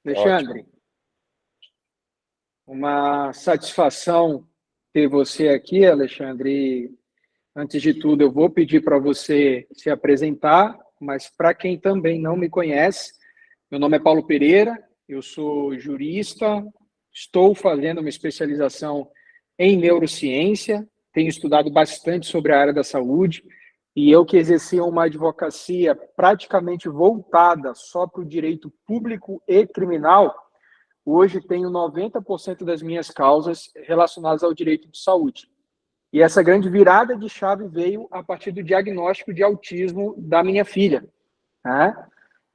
Alexandre, uma satisfação ter você aqui, Alexandre. Antes de tudo, eu vou pedir para você se apresentar, mas para quem também não me conhece, meu nome é Paulo Pereira, eu sou jurista, estou fazendo uma especialização em neurociência, tenho estudado bastante sobre a área da saúde, e eu que exercia uma advocacia praticamente voltada só para o direito público e criminal, hoje tenho 90% das minhas causas relacionadas ao direito de saúde. E essa grande virada de chave veio a partir do diagnóstico de autismo da minha filha, né?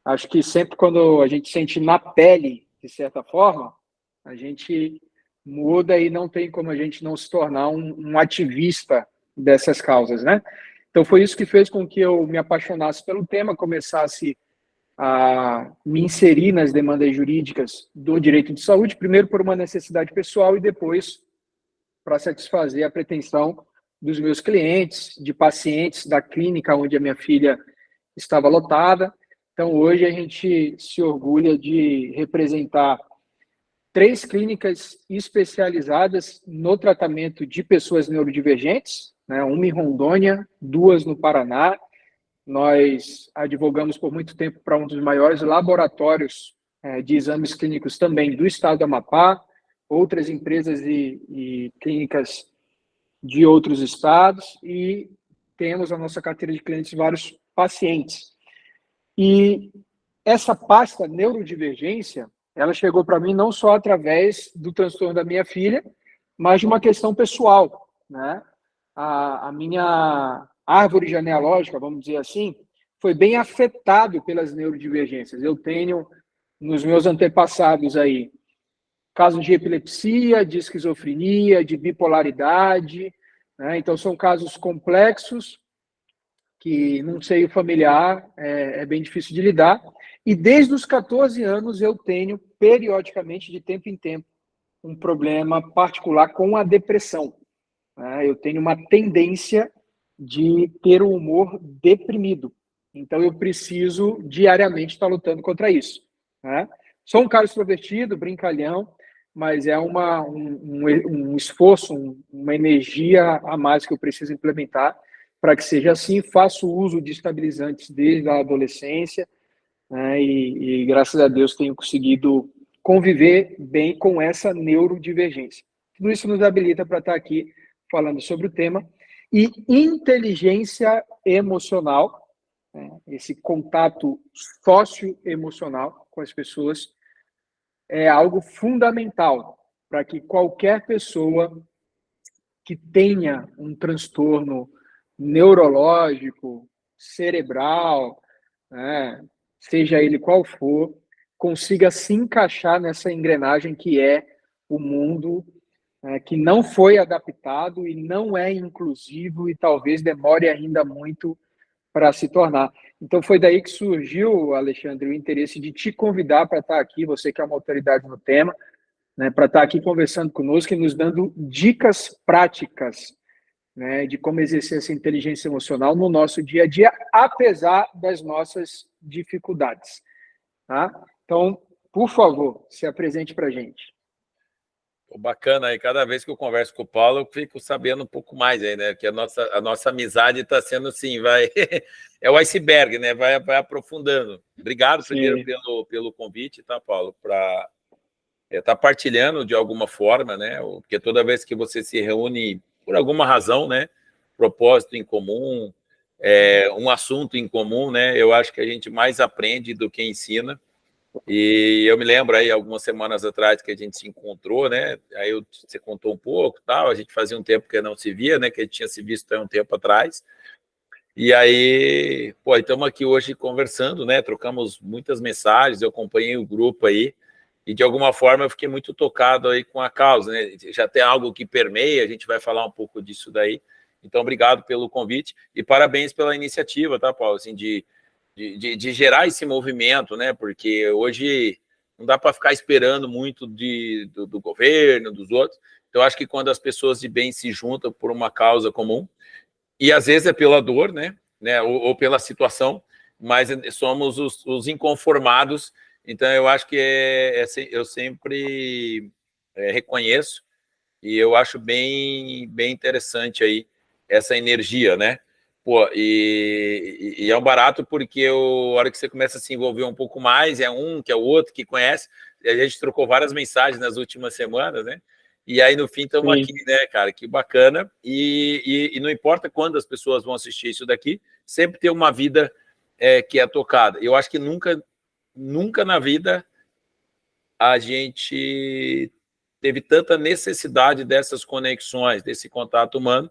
Acho que sempre quando a gente sente na pele, de certa forma, a gente muda e não tem como a gente não se tornar um ativista dessas causas, né? Então foi isso que fez com que eu me apaixonasse pelo tema, começasse a me inserir nas demandas jurídicas do direito de saúde, primeiro por uma necessidade pessoal e depois para satisfazer a pretensão dos meus clientes, de pacientes da clínica onde a minha filha estava lotada. Então, hoje a gente se orgulha de representar 3 clínicas especializadas no tratamento de pessoas neurodivergentes, né? Uma em Rondônia, 2 no Paraná. Nós advogamos por muito tempo para um dos maiores laboratórios de exames clínicos também do estado do Amapá, outras empresas e clínicas de outros estados, e temos a nossa carteira de clientes vários pacientes. E essa pasta neurodivergência, ela chegou para mim não só através do transtorno da minha filha, mas de uma questão pessoal, né? A minha árvore genealógica, vamos dizer assim, foi bem afetado pelas neurodivergências. Eu tenho nos meus antepassados aí casos de epilepsia, de esquizofrenia, de bipolaridade, né? Então são casos complexos que num seio familiar é bem difícil de lidar. E desde os 14 anos eu tenho, periodicamente, de tempo em tempo, um problema particular com a depressão. Eu tenho uma tendência de ter um humor deprimido. Então eu preciso diariamente estar lutando contra isso. Sou um cara extrovertido, brincalhão, mas é um esforço, uma energia a mais que eu preciso implementar para que seja assim. Faço uso de estabilizantes desde a adolescência, né? E graças a Deus tenho conseguido conviver bem com essa neurodivergência. Tudo isso nos habilita para estar aqui falando sobre o tema. E inteligência emocional, né? Esse contato socioemocional com as pessoas é algo fundamental para que qualquer pessoa que tenha um transtorno neurológico, cerebral, né, seja ele qual for, consiga se encaixar nessa engrenagem que é o mundo, que não foi adaptado e não é inclusivo e talvez demore ainda muito para se tornar. Então foi daí que surgiu, Alexandre, o interesse de te convidar para estar aqui, você que é uma autoridade no tema, né, para estar aqui conversando conosco e nos dando dicas práticas, né, de como exercer essa inteligência emocional no nosso dia a dia, apesar das nossas dificuldades. Tá? Então, por favor, se apresente para a gente. Bacana, aí cada vez que eu converso com o Paulo, eu fico sabendo um pouco mais aí, né? Que a nossa amizade está sendo assim, é o iceberg, né? Vai aprofundando. Obrigado primeiro pelo convite, tá, Paulo? Para estar partilhando de alguma forma, né? Porque toda vez que você se reúne por alguma razão, né? Propósito em comum, um assunto em comum, né? Eu acho que a gente mais aprende do que ensina. E eu me lembro aí, algumas semanas atrás, que a gente se encontrou, né? Aí você contou um pouco, tal. A gente fazia um tempo que não se via, né? Que a gente tinha se visto há um tempo atrás. E aí, pô, estamos aqui hoje conversando, né? Trocamos muitas mensagens, eu acompanhei o grupo aí, e de alguma forma eu fiquei muito tocado aí com a causa, né? Já tem algo que permeia, a gente vai falar um pouco disso daí. Então, obrigado pelo convite e parabéns pela iniciativa, tá, Paulo? Assim, de gerar esse movimento, né? Porque hoje não dá para ficar esperando muito do governo, dos outros. Então, acho que quando as pessoas de bem se juntam por uma causa comum, e às vezes é pela dor, né? Ou pela situação, mas somos os inconformados Então, eu acho que eu sempre reconheço e eu acho bem interessante aí essa energia, né? Pô, e é um barato porque a hora que você começa a se envolver um pouco mais, é um que é o outro que conhece, e a gente trocou várias mensagens nas últimas semanas, né? E aí, no fim, estamos aqui, né, cara? Que bacana. E não importa quando as pessoas vão assistir isso daqui, sempre tem uma vida que é tocada. Eu acho que nunca na vida a gente teve tanta necessidade dessas conexões, desse contato humano,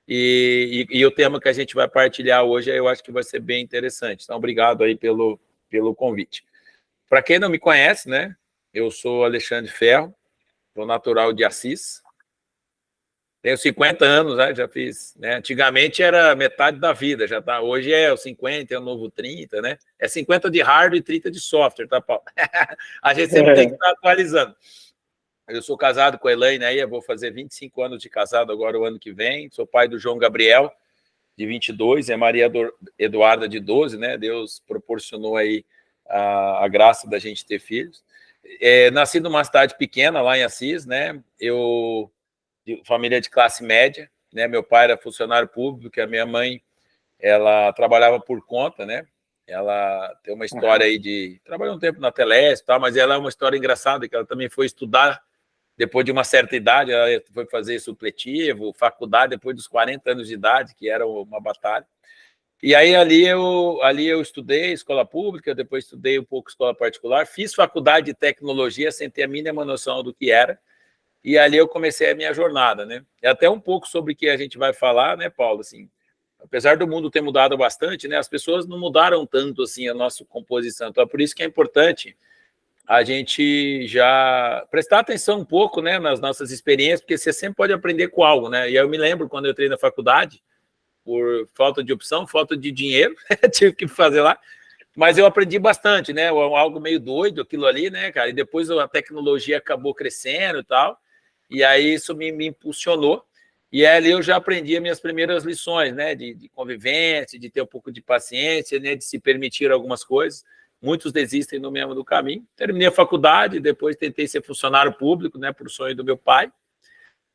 e o tema que a gente vai partilhar hoje, eu acho que vai ser bem interessante. Então, obrigado aí pelo convite. Para quem não me conhece, né, eu sou Alexandre Ferro, sou natural de Assis, tenho 50 anos, né, já fiz, né, antigamente era metade da vida, já tá, hoje é o 50, é o novo 30, né, é 50 de hardware e 30 de software, tá, Paulo? A gente sempre tem que estar atualizando. Eu sou casado com a Elaine, aí eu vou fazer 25 anos de casado agora o ano que vem. Sou pai do João Gabriel, de 22, e a Maria Eduarda, de 12, né? Deus proporcionou aí a graça da gente ter filhos. Nasci numa cidade pequena, lá em Assis, né? Eu, de família de classe média, né? Meu pai era funcionário público, a minha mãe, ela trabalhava por conta, né? Ela tem uma história aí de... Trabalhou um tempo na Telesp e tal, mas ela é uma história engraçada, que ela também foi estudar depois de uma certa idade, ela foi fazer supletivo, faculdade, depois dos 40 anos de idade, que era uma batalha. E aí ali eu estudei escola pública, depois estudei um pouco escola particular, fiz faculdade de tecnologia sem ter a mínima noção do que era, e ali eu comecei a minha jornada, né? É até um pouco sobre o que a gente vai falar, né, Paulo? Assim, apesar do mundo ter mudado bastante, né, as pessoas não mudaram tanto assim a nossa composição. Então é por isso que é importante a gente já prestar atenção um pouco, né, nas nossas experiências, porque você sempre pode aprender com algo, né? E aí eu me lembro quando eu entrei na faculdade, por falta de opção, falta de dinheiro, tive que fazer lá, mas eu aprendi bastante, né? Algo meio doido aquilo ali, né, cara? E depois a tecnologia acabou crescendo e tal, e aí isso me impulsionou. E ali eu já aprendi as minhas primeiras lições, né? De convivência, de ter um pouco de paciência, né? De se permitir algumas coisas. Muitos desistem no mesmo do caminho. Terminei a faculdade, depois tentei ser funcionário público, né? Por sonho do meu pai,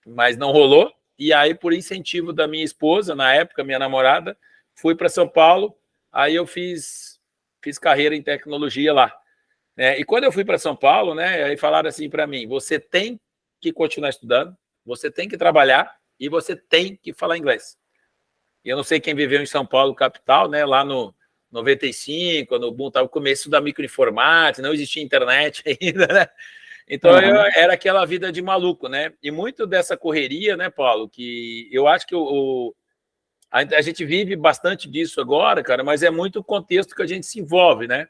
mas não rolou. E aí, por incentivo da minha esposa, na época, minha namorada, fui para São Paulo. Aí eu fiz carreira em tecnologia lá. E quando eu fui para São Paulo, né? Aí falaram assim para mim: você tem que continuar estudando, você tem que trabalhar e você tem que falar inglês. E eu não sei quem viveu em São Paulo, capital, né? Lá no 95, quando o boom estava o começo da microinformática, não existia internet ainda, né? Então, era aquela vida de maluco, né? E muito dessa correria, né, Paulo, que eu acho que a gente vive bastante disso agora, cara, mas é muito o contexto que a gente se envolve, né?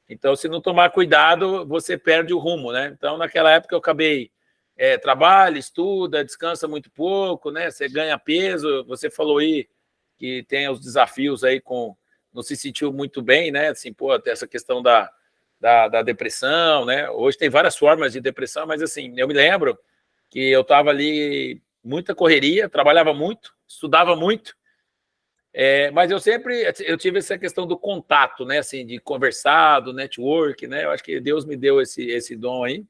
Então, se não tomar cuidado, você perde o rumo, né? Então, naquela época, eu acabei trabalha, estuda, descansa muito pouco, né? Você ganha peso, você falou aí que tem os desafios aí não se sentiu muito bem, né? Assim, pô, até essa questão da depressão, né? Hoje tem várias formas de depressão, mas assim, eu me lembro que eu estava ali, muita correria, trabalhava muito, estudava muito, mas eu tive essa questão do contato, né? Assim, de conversar, do network, né? Eu acho que Deus me deu esse dom aí.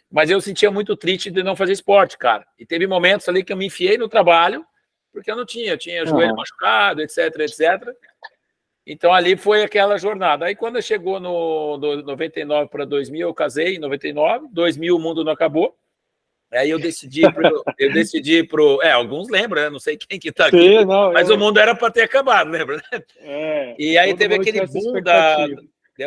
Mas eu sentia muito triste de não fazer esporte, cara. E teve momentos ali que eu me enfiei no trabalho, porque eu tinha joelho machucado, etc, etc. Então, ali foi aquela jornada. Aí, quando chegou no 99 para 2000, eu casei em 99. 2000, o mundo não acabou. Aí eu decidi pro... alguns lembram, né? Não sei quem que está aqui. Sim, não, mas o mundo era para ter acabado, lembra? E aí teve aquele boom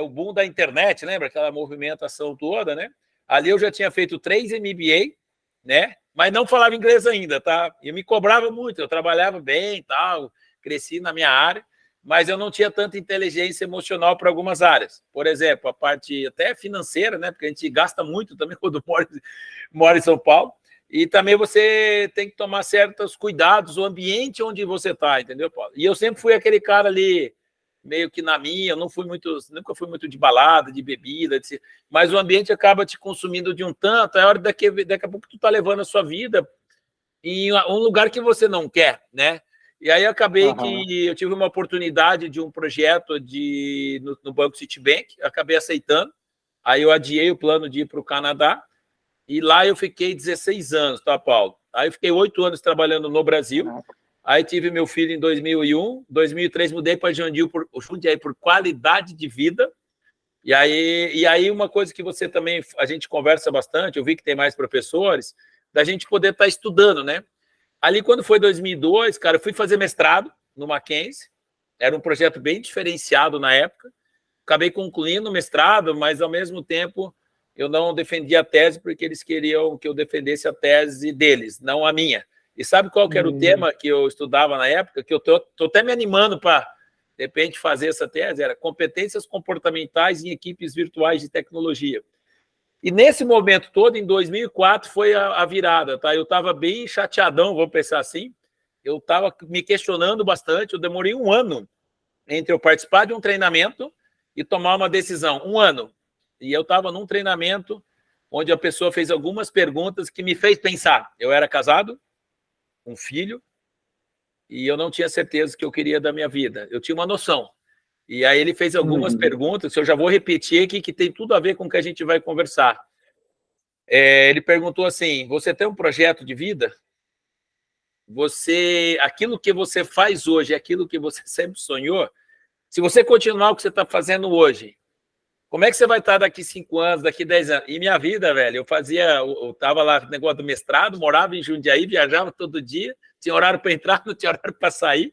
o boom da internet, lembra? Aquela movimentação toda, né? Ali eu já tinha feito 3 MBA, né? Mas não falava inglês ainda, tá? E me cobrava muito, eu trabalhava bem, tal, cresci na minha área, mas eu não tinha tanta inteligência emocional para algumas áreas. Por exemplo, a parte até financeira, né? Porque a gente gasta muito também quando mora em São Paulo. E também você tem que tomar certos cuidados, o ambiente onde você está, entendeu, Paulo? E eu sempre fui aquele cara ali, meio que na minha, eu nunca fui muito de balada, de bebida, mas o ambiente acaba te consumindo de um tanto, é hora daqui a pouco tu tá levando a sua vida em um lugar que você não quer, né? E aí acabei que eu tive uma oportunidade de um projeto no Banco Citibank, acabei aceitando. Aí eu adiei o plano de ir para o Canadá, e lá eu fiquei 16 anos, tá, Paulo? Aí eu fiquei 8 anos trabalhando no Brasil, aí tive meu filho em 2001, 2003 mudei para Jundiaí por qualidade de vida. E aí uma coisa que você também, a gente conversa bastante, eu vi que tem mais professores, da gente poder estar estudando, né? Ali, quando foi 2002, cara, eu fui fazer mestrado no Mackenzie, era um projeto bem diferenciado na época, acabei concluindo o mestrado, mas, ao mesmo tempo, eu não defendia a tese porque eles queriam que eu defendesse a tese deles, não a minha. E sabe qual que era o tema que eu estudava na época? Que eu tô até me animando para, de repente, fazer essa tese, era competências comportamentais em equipes virtuais de tecnologia. E nesse momento todo, em 2004, foi a virada, tá? Eu estava bem chateadão, vou pensar assim, eu estava me questionando bastante, eu demorei 1 ano entre eu participar de um treinamento e tomar uma decisão, 1 ano. E eu estava num treinamento onde a pessoa fez algumas perguntas que me fez pensar. Eu era casado, um filho, e eu não tinha certeza que eu queria da minha vida. Eu tinha uma noção. E aí ele fez algumas perguntas, eu já vou repetir aqui, que tem tudo a ver com o que a gente vai conversar. Ele perguntou assim, você tem um projeto de vida? Aquilo que você faz hoje, aquilo que você sempre sonhou, se você continuar o que você está fazendo hoje, como é que você vai estar daqui 5 anos, daqui 10 anos? E minha vida, velho, eu estava lá no negócio do mestrado, morava em Jundiaí, viajava todo dia, tinha horário para entrar, não tinha horário para sair,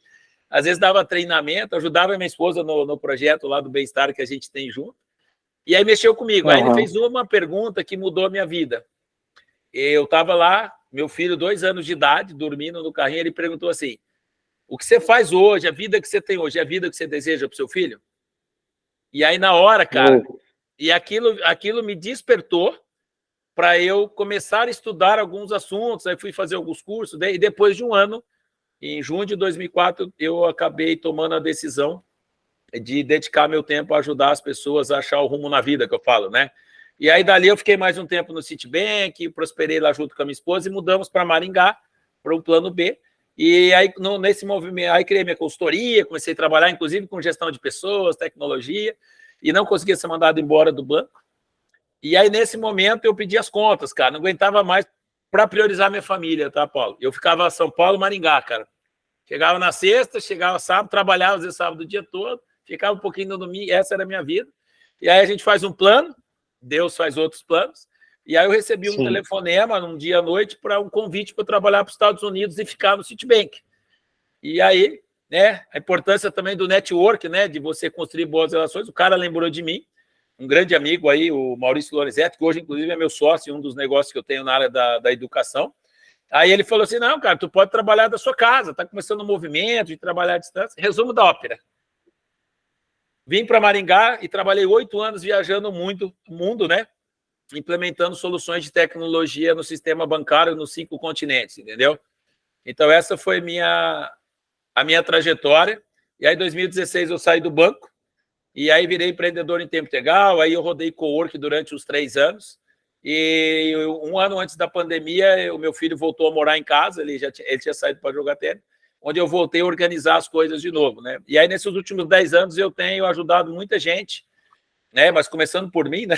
às vezes dava treinamento, ajudava minha esposa no projeto lá do bem-estar que a gente tem junto, e aí mexeu comigo. Aí ele fez uma pergunta que mudou a minha vida. Eu estava lá, meu filho, 2 anos de idade, dormindo no carrinho, ele perguntou assim, o que você faz hoje, a vida que você tem hoje, é a vida que você deseja para o seu filho? E aí, na hora, cara, e aquilo me despertou para eu começar a estudar alguns assuntos, aí fui fazer alguns cursos, e depois de 1 ano, em junho de 2004, eu acabei tomando a decisão de dedicar meu tempo a ajudar as pessoas a achar o rumo na vida, que eu falo, né? E aí, dali, eu fiquei mais um tempo no Citibank, prosperei lá junto com a minha esposa e mudamos para Maringá, para um plano B. E aí, nesse movimento, aí criei minha consultoria, comecei a trabalhar, inclusive, com gestão de pessoas, tecnologia, e não conseguia ser mandado embora do banco. E aí, nesse momento, eu pedi as contas, cara, não aguentava mais para priorizar minha família, tá, Paulo? Eu ficava São Paulo, Maringá, cara. Chegava na sexta, chegava sábado, trabalhava às vezes sábado o dia todo, ficava um pouquinho no domingo, essa era a minha vida. E aí a gente faz um plano, Deus faz outros planos, e aí eu recebi um telefonema num dia à noite para um convite para trabalhar para os Estados Unidos e ficar no Citibank. E aí, né, a importância também do network, né, de você construir boas relações, o cara lembrou de mim, um grande amigo aí, o Maurício Lorenzetti, que hoje, inclusive, é meu sócio em um dos negócios que eu tenho na área da educação. Aí ele falou assim, não, cara, tu pode trabalhar da sua casa, está começando um movimento de trabalhar à distância. Resumo da ópera. Vim para Maringá e trabalhei 8 anos viajando muito o mundo, né? Implementando soluções de tecnologia no sistema bancário nos 5 continentes, entendeu? Então, essa foi a minha trajetória. E aí, em 2016, eu saí do banco, e aí virei empreendedor em tempo integral, aí eu rodei cowork durante os 3 anos, e 1 ano antes da pandemia, o meu filho voltou a morar em casa, ele tinha saído para jogar tênis, onde eu voltei a organizar as coisas de novo, né? E aí, nesses últimos 10 anos, eu tenho ajudado muita gente, né? Mas começando por mim, né?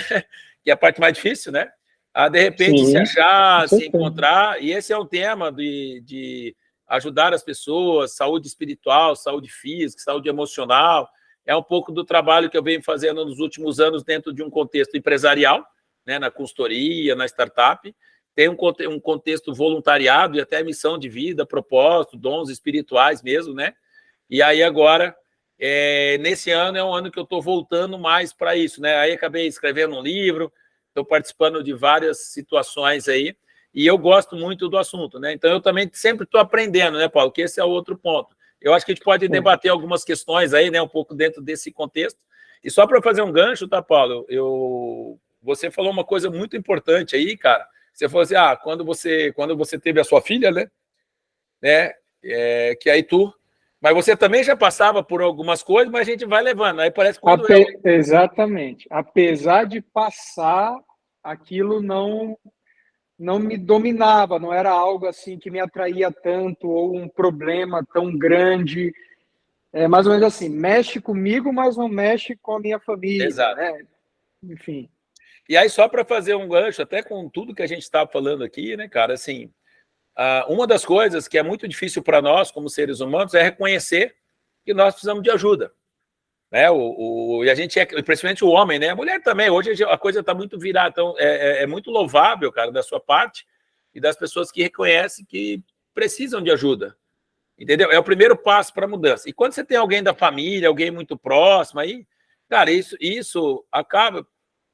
Que é a parte mais difícil, né? A, de repente, se achar, se encontrar, e esse é um tema de ajudar as pessoas, saúde espiritual, saúde física, saúde emocional, é um pouco do trabalho que eu venho fazendo nos últimos anos dentro de um contexto empresarial, né, na consultoria, na startup, tem um contexto voluntariado e até missão de vida, propósito, dons espirituais mesmo, né? E aí agora, nesse ano é um ano que eu estou voltando mais para isso, né? Aí acabei escrevendo um livro, estou participando de várias situações aí, e eu gosto muito do assunto, né? Então eu também sempre estou aprendendo, né, Paulo? Que esse é o outro ponto. Eu acho que a gente pode debater algumas questões aí, né, um pouco dentro desse contexto. E só para fazer um gancho, tá, Paulo? Você falou uma coisa muito importante aí, cara. Você falou assim, quando você teve a sua filha, né, que aí mas você também já passava por algumas coisas, mas a gente vai levando. Aí parece quando Exatamente. Apesar de passar, aquilo não me dominava, não era algo assim que me atraía tanto, ou um problema tão grande. É mais ou menos assim, mexe comigo, mas não mexe com a minha família, Exato. né? Enfim. E aí, só para fazer um gancho, até com tudo que a gente está falando aqui, né, cara, assim, uma das coisas que é muito difícil para nós, como seres humanos, é reconhecer que nós precisamos de ajuda. Né? E a gente principalmente o homem, né? A mulher também. Hoje a coisa está muito virada. Então, é muito louvável, cara, da sua parte e das pessoas que reconhecem que precisam de ajuda. Entendeu? É o primeiro passo para a mudança. E quando você tem alguém da família, alguém muito próximo, aí, cara, isso acaba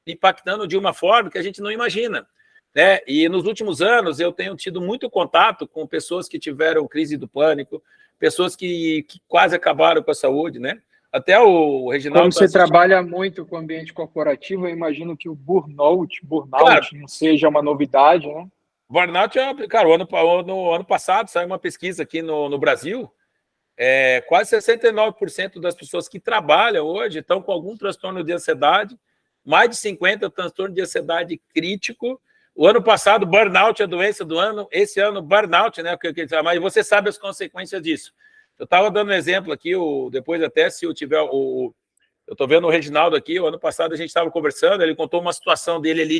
impactando de uma forma que a gente não imagina. Né? E nos últimos anos eu tenho tido muito contato com pessoas que tiveram crise do pânico, pessoas que quase acabaram com a saúde, né? Até o Reginaldo... Como você trabalha muito com o ambiente corporativo, eu imagino que o burnout Claro, não seja uma novidade, né? burnout, cara, no ano passado saiu uma pesquisa aqui no Brasil, quase 69% das pessoas que trabalham hoje estão com algum transtorno de ansiedade, mais de 50% transtorno de ansiedade crítico. O ano passado, burnout é a doença do ano, esse ano, burnout, né? Mas você sabe as consequências disso. Eu estava dando um exemplo aqui, depois até se eu tiver eu estou vendo o Reginaldo aqui, o ano passado a gente estava conversando, ele contou uma situação dele ali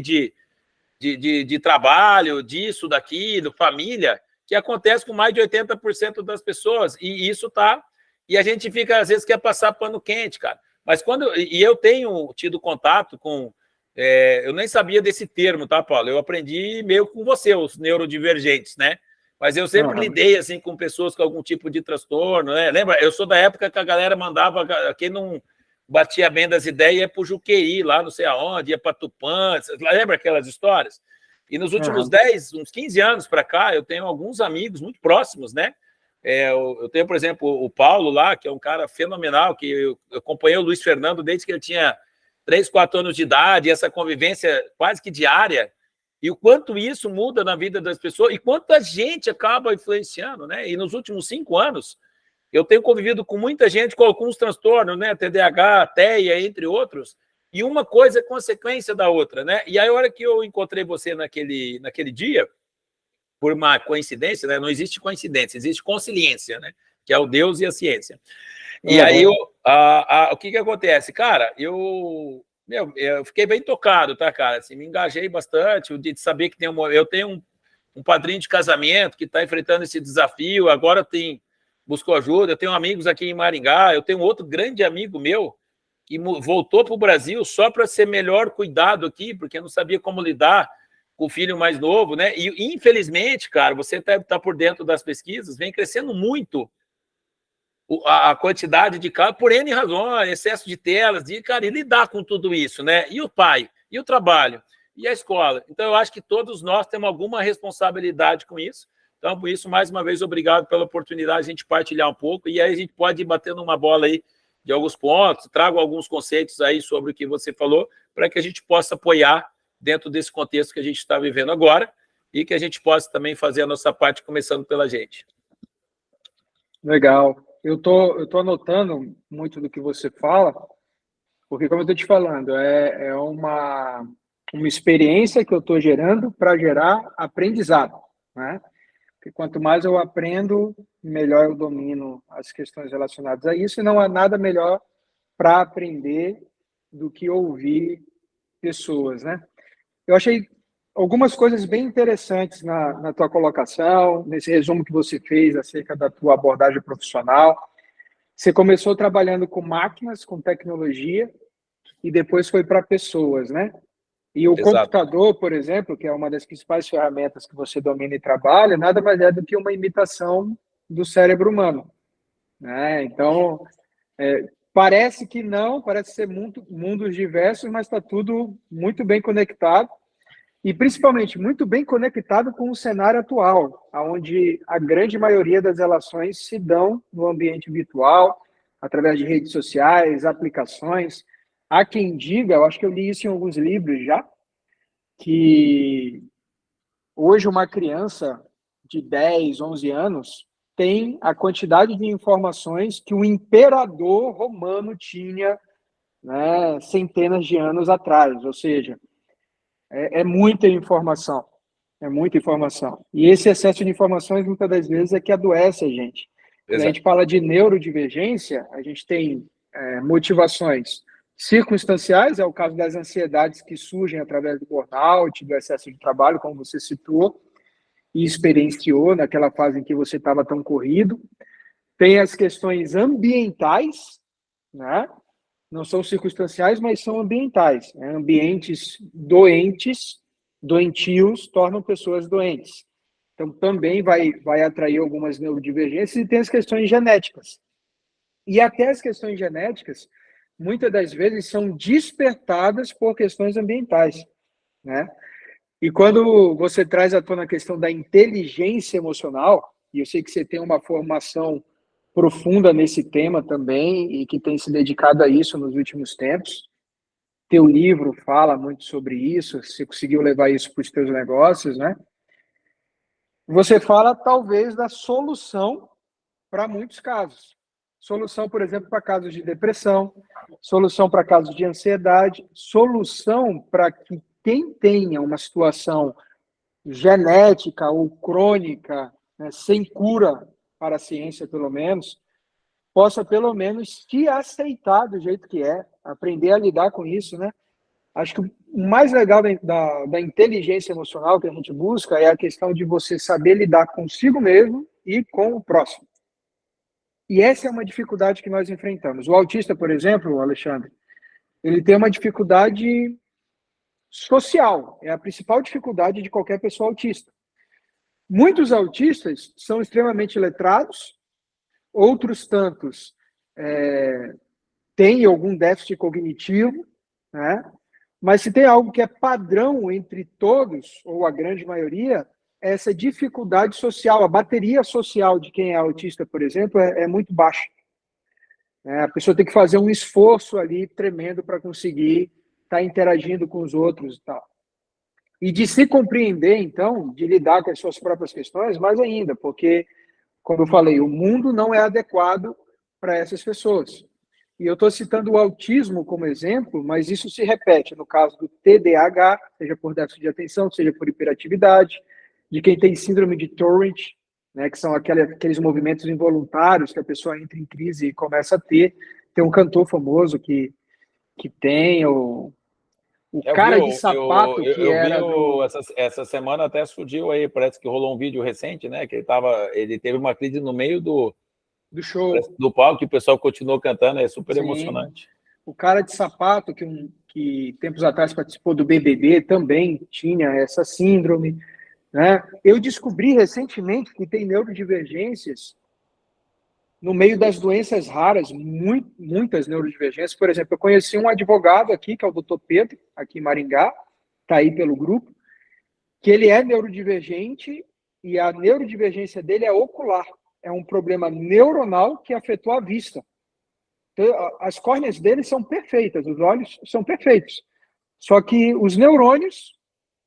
de trabalho, disso, daquilo, família, que acontece com mais de 80% das pessoas, e isso tá, e a gente fica, às vezes, quer passar pano quente, cara. Mas e eu tenho tido contato com, eu nem sabia desse termo, tá, Paulo? Eu aprendi meio com você, os neurodivergentes, né? Mas eu sempre lidei assim com pessoas com algum tipo de transtorno, né? Lembra? Eu sou da época que a galera mandava, quem não batia bem das ideias, ia para o Juqueí, lá não sei aonde, ia para Tupã, lembra aquelas histórias? E nos últimos 10, uns 15 anos para cá, eu tenho alguns amigos muito próximos, né? Eu tenho, por exemplo, o Paulo lá, que é um cara fenomenal, que eu acompanhei o Luiz Fernando desde que ele tinha 3, 4 anos de idade, essa convivência quase que diária, e o quanto isso muda na vida das pessoas, e quanta gente acaba influenciando, né? E nos últimos 5 anos, eu tenho convivido com muita gente com alguns transtornos, né? TDAH, TEA, entre outros, e uma coisa é consequência da outra, né? E aí, a hora que eu encontrei você naquele dia, por uma coincidência, né? Não existe coincidência, existe consciência, né? Que é o Deus e a ciência. E aí, o que acontece? Cara, eu fiquei bem tocado, tá, cara? Assim, me engajei bastante, de saber que eu tenho um padrinho de casamento que está enfrentando esse desafio, agora buscou ajuda, eu tenho amigos aqui em Maringá, eu tenho outro grande amigo meu que voltou para o Brasil só para ser melhor cuidado aqui, porque não sabia como lidar com o filho mais novo, né? E, infelizmente, cara, você tá por dentro das pesquisas, vem crescendo muito a quantidade de casos, por N razões, excesso de telas, cara, e lidar com tudo isso, né? E o pai, e o trabalho, e a escola. Então, eu acho que todos nós temos alguma responsabilidade com isso. Então, por isso, mais uma vez, obrigado pela oportunidade de a gente partilhar um pouco, e aí a gente pode ir batendo uma bola aí de alguns pontos, trago alguns conceitos aí sobre o que você falou, para que a gente possa apoiar dentro desse contexto que a gente está vivendo agora, e que a gente possa também fazer a nossa parte, começando pela gente. Legal. Eu tô anotando muito do que você fala, porque, como eu estou te falando, é uma experiência que eu estou gerando para gerar aprendizado, né? Porque quanto mais eu aprendo, melhor eu domino as questões relacionadas a isso, e não há nada melhor para aprender do que ouvir pessoas, né? Eu achei algumas coisas bem interessantes na tua colocação, nesse resumo que você fez acerca da tua abordagem profissional. Você começou trabalhando com máquinas, com tecnologia, e depois foi para pessoas, né? E o Exato. computador, por exemplo, que é uma das principais ferramentas que você domina e trabalha, nada mais é do que uma imitação do cérebro humano, né? Então, parece que não, parece ser mundos diversos, mas está tudo muito bem conectado e, principalmente, muito bem conectado com o cenário atual, onde a grande maioria das relações se dão no ambiente virtual, através de redes sociais, aplicações. Há quem diga, eu acho que eu li isso em alguns livros já, que hoje uma criança de 10, 11 anos tem a quantidade de informações que o imperador romano tinha, né, centenas de anos atrás, ou seja, é muita informação, é muita informação. E esse excesso de informações, muitas das vezes, é que adoece a gente. Quando a gente fala de neurodivergência, a gente tem motivações circunstanciais, é o caso das ansiedades que surgem através do burnout, do excesso de trabalho, como você citou e experienciou naquela fase em que você estava tão corrido. Tem as questões ambientais, né? Não são circunstanciais, mas são ambientais. Né? Ambientes doentios, tornam pessoas doentes. Então, também vai atrair algumas neurodivergências, e tem as questões genéticas. E até as questões genéticas, muitas das vezes, são despertadas por questões ambientais, né? E quando você traz à tona a questão da inteligência emocional, e eu sei que você tem uma formação profunda nesse tema também, e que tem se dedicado a isso nos últimos tempos, teu livro fala muito sobre isso, você conseguiu levar isso para os teus negócios, né? Você fala, talvez, da solução para muitos casos. Solução, por exemplo, para casos de depressão, solução para casos de ansiedade, solução para que quem tenha uma situação genética ou crônica, né, sem cura para a ciência, pelo menos, possa, pelo menos, se aceitar do jeito que é, aprender a lidar com isso, né? Acho que o mais legal da inteligência emocional que a gente busca é a questão de você saber lidar consigo mesmo e com o próximo. E essa é uma dificuldade que nós enfrentamos. O autista, por exemplo, Alexandre, ele tem uma dificuldade social. É a principal dificuldade de qualquer pessoa autista. Muitos autistas são extremamente letrados, outros tantos têm algum déficit cognitivo, né? Mas se tem algo que é padrão entre todos, ou a grande maioria, é essa dificuldade social. A bateria social de quem é autista, por exemplo, é muito baixa. A pessoa tem que fazer um esforço ali tremendo para conseguir estar interagindo com os outros e tal. E de se compreender, então, de lidar com as suas próprias questões, mais ainda, porque, como eu falei, o mundo não é adequado para essas pessoas. E eu estou citando o autismo como exemplo, mas isso se repete no caso do TDAH, seja por déficit de atenção, seja por hiperatividade, de quem tem síndrome de Tourette, né, que são aqueles movimentos involuntários que a pessoa entra em crise e começa a ter. Tem um cantor famoso que tem o cara de sapato que era do... Essa semana até surgiu aí, parece que rolou um vídeo recente, né, que ele teve uma crise no meio do show, do palco, que o pessoal continuou cantando, é super Sim. emocionante. O cara de sapato, que tempos atrás participou do BBB, também tinha essa síndrome, né? Eu descobri recentemente que tem neurodivergências no meio das doenças raras, muitas neurodivergências. Por exemplo, eu conheci um advogado aqui, que é o Dr. Pedro, aqui em Maringá, está aí pelo grupo, que ele é neurodivergente e a neurodivergência dele é ocular. É um problema neuronal que afetou a vista. Então, as córneas dele são perfeitas, os olhos são perfeitos. Só que os neurônios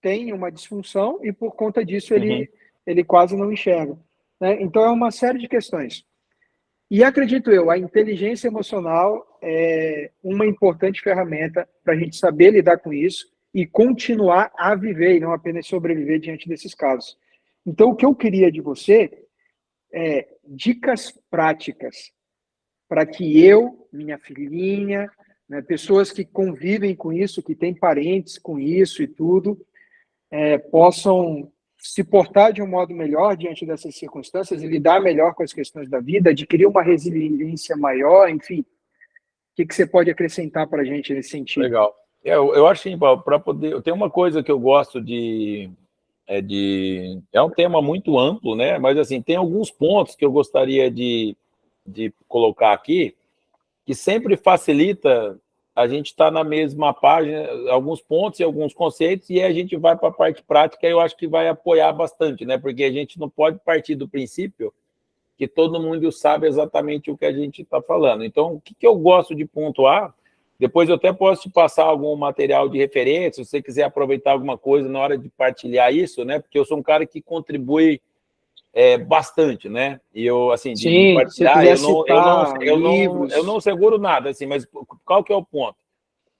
têm uma disfunção e, por conta disso, ele quase não enxerga. Né? Então, é uma série de questões. E acredito eu, a inteligência emocional é uma importante ferramenta para a gente saber lidar com isso e continuar a viver e não apenas sobreviver diante desses casos. Então, o que eu queria de você é dicas práticas para que eu, minha filhinha, né, pessoas que convivem com isso, que têm parentes com isso e tudo, possam se portar de um modo melhor diante dessas circunstâncias e lidar melhor com as questões da vida, adquirir uma resiliência maior, enfim. O que você pode acrescentar para a gente nesse sentido? Legal. Eu acho que para poder... Tem uma coisa que eu gosto de... É um tema muito amplo, né? Mas, assim, tem alguns pontos que eu gostaria de colocar aqui, que sempre facilita a gente estar na mesma página, alguns pontos e alguns conceitos, e a gente vai para a parte prática, e eu acho que vai apoiar bastante, né? Porque a gente não pode partir do princípio que todo mundo sabe exatamente o que a gente está falando. Então, o que eu gosto de pontuar, depois eu até posso te passar algum material de referência, se você quiser aproveitar alguma coisa na hora de partilhar isso, né? Porque eu sou um cara que contribui bastante, né? E eu, assim, de partilhar, eu não seguro nada, assim, mas qual que é o ponto?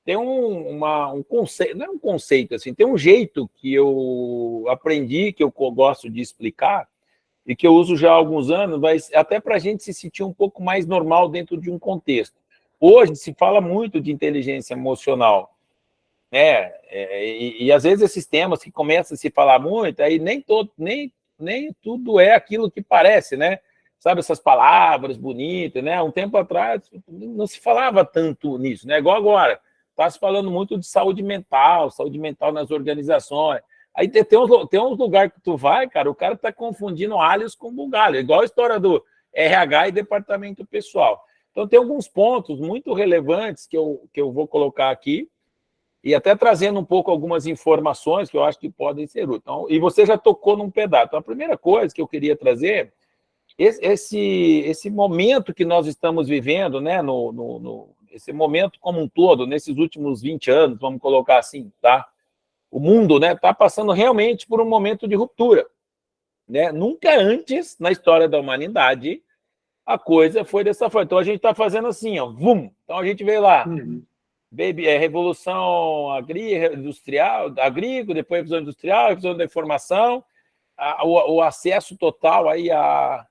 Tem um conceito, não é um conceito, assim, tem um jeito que eu aprendi, que eu gosto de explicar, e que eu uso já há alguns anos, mas até para a gente se sentir um pouco mais normal dentro de um contexto. hoje se fala muito de inteligência emocional, né? E às vezes esses temas que começam a se falar muito, aí nem tudo é aquilo que parece, né? Sabe, essas palavras bonitas, né? Um tempo atrás não se falava tanto nisso, né? Igual agora, está se falando muito de saúde mental nas organizações. Aí tem uns lugares que tu vai, cara, o cara está confundindo alhos com bugalho, igual a história do RH e departamento pessoal. Então, tem alguns pontos muito relevantes que eu vou colocar aqui, e até trazendo um pouco algumas informações que eu acho que podem ser úteis. Então, e você já tocou num pedaço. Então, a primeira coisa que eu queria trazer, esse momento que nós estamos vivendo, né, esse momento como um todo, nesses últimos 20 anos, vamos colocar assim, tá? O mundo, né, está passando realmente por um momento de ruptura, né? Nunca antes na história da humanidade a coisa foi dessa forma. Então, a gente está fazendo assim, ó, vum. Então, a gente veio lá, revolução industrial, agrícola, depois revolução industrial, revolução da informação, o acesso total aí à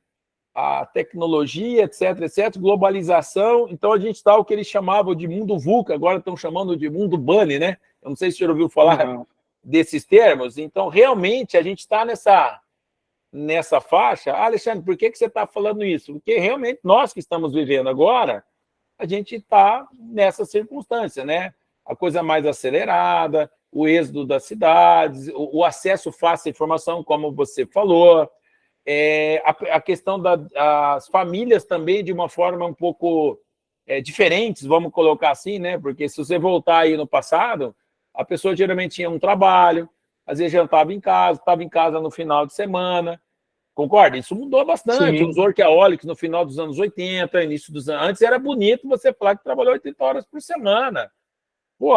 tecnologia, etc., globalização. Então, a gente está o que eles chamavam de mundo VUCA, agora estão chamando de mundo BANI, né? Eu não sei se você já ouviu falar desses termos. Então, realmente, a gente está nessa faixa. Alexandre, por que você está falando isso? Porque realmente nós que estamos vivendo agora, a gente está nessa circunstância, né? A coisa mais acelerada, o êxodo das cidades, o acesso fácil à informação, como você falou, a questão das famílias também de uma forma um pouco diferentes, vamos colocar assim, né? Porque se você voltar aí no passado, a pessoa geralmente tinha um trabalho, às vezes já estava em casa no final de semana, concorda? Isso mudou bastante. Sim. Os workaholics no final dos anos 80, início dos anos... Antes era bonito você falar que trabalhou 80 horas por semana. Pô,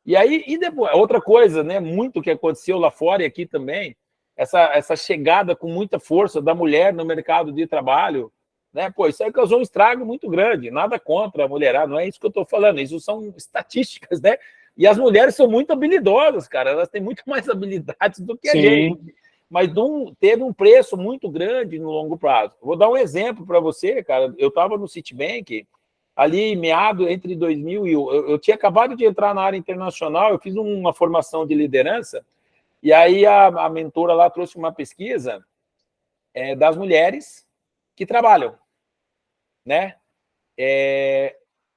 e aí, e depois, outra coisa, né, muito que aconteceu lá fora e aqui também, essa chegada com muita força da mulher no mercado de trabalho, né? Pô, isso aí causou um estrago muito grande. Nada contra a mulherada, não é isso que eu estou falando, isso são estatísticas, né? E as mulheres são muito habilidosas, cara, elas têm muito mais habilidades do que a gente. Mas teve um preço muito grande no longo prazo. Vou dar um exemplo para você, cara. Eu estava no Citibank, ali meado entre 2000 e... Eu tinha acabado de entrar na área internacional, eu fiz uma formação de liderança, e aí a mentora lá trouxe uma pesquisa das mulheres que trabalham, né?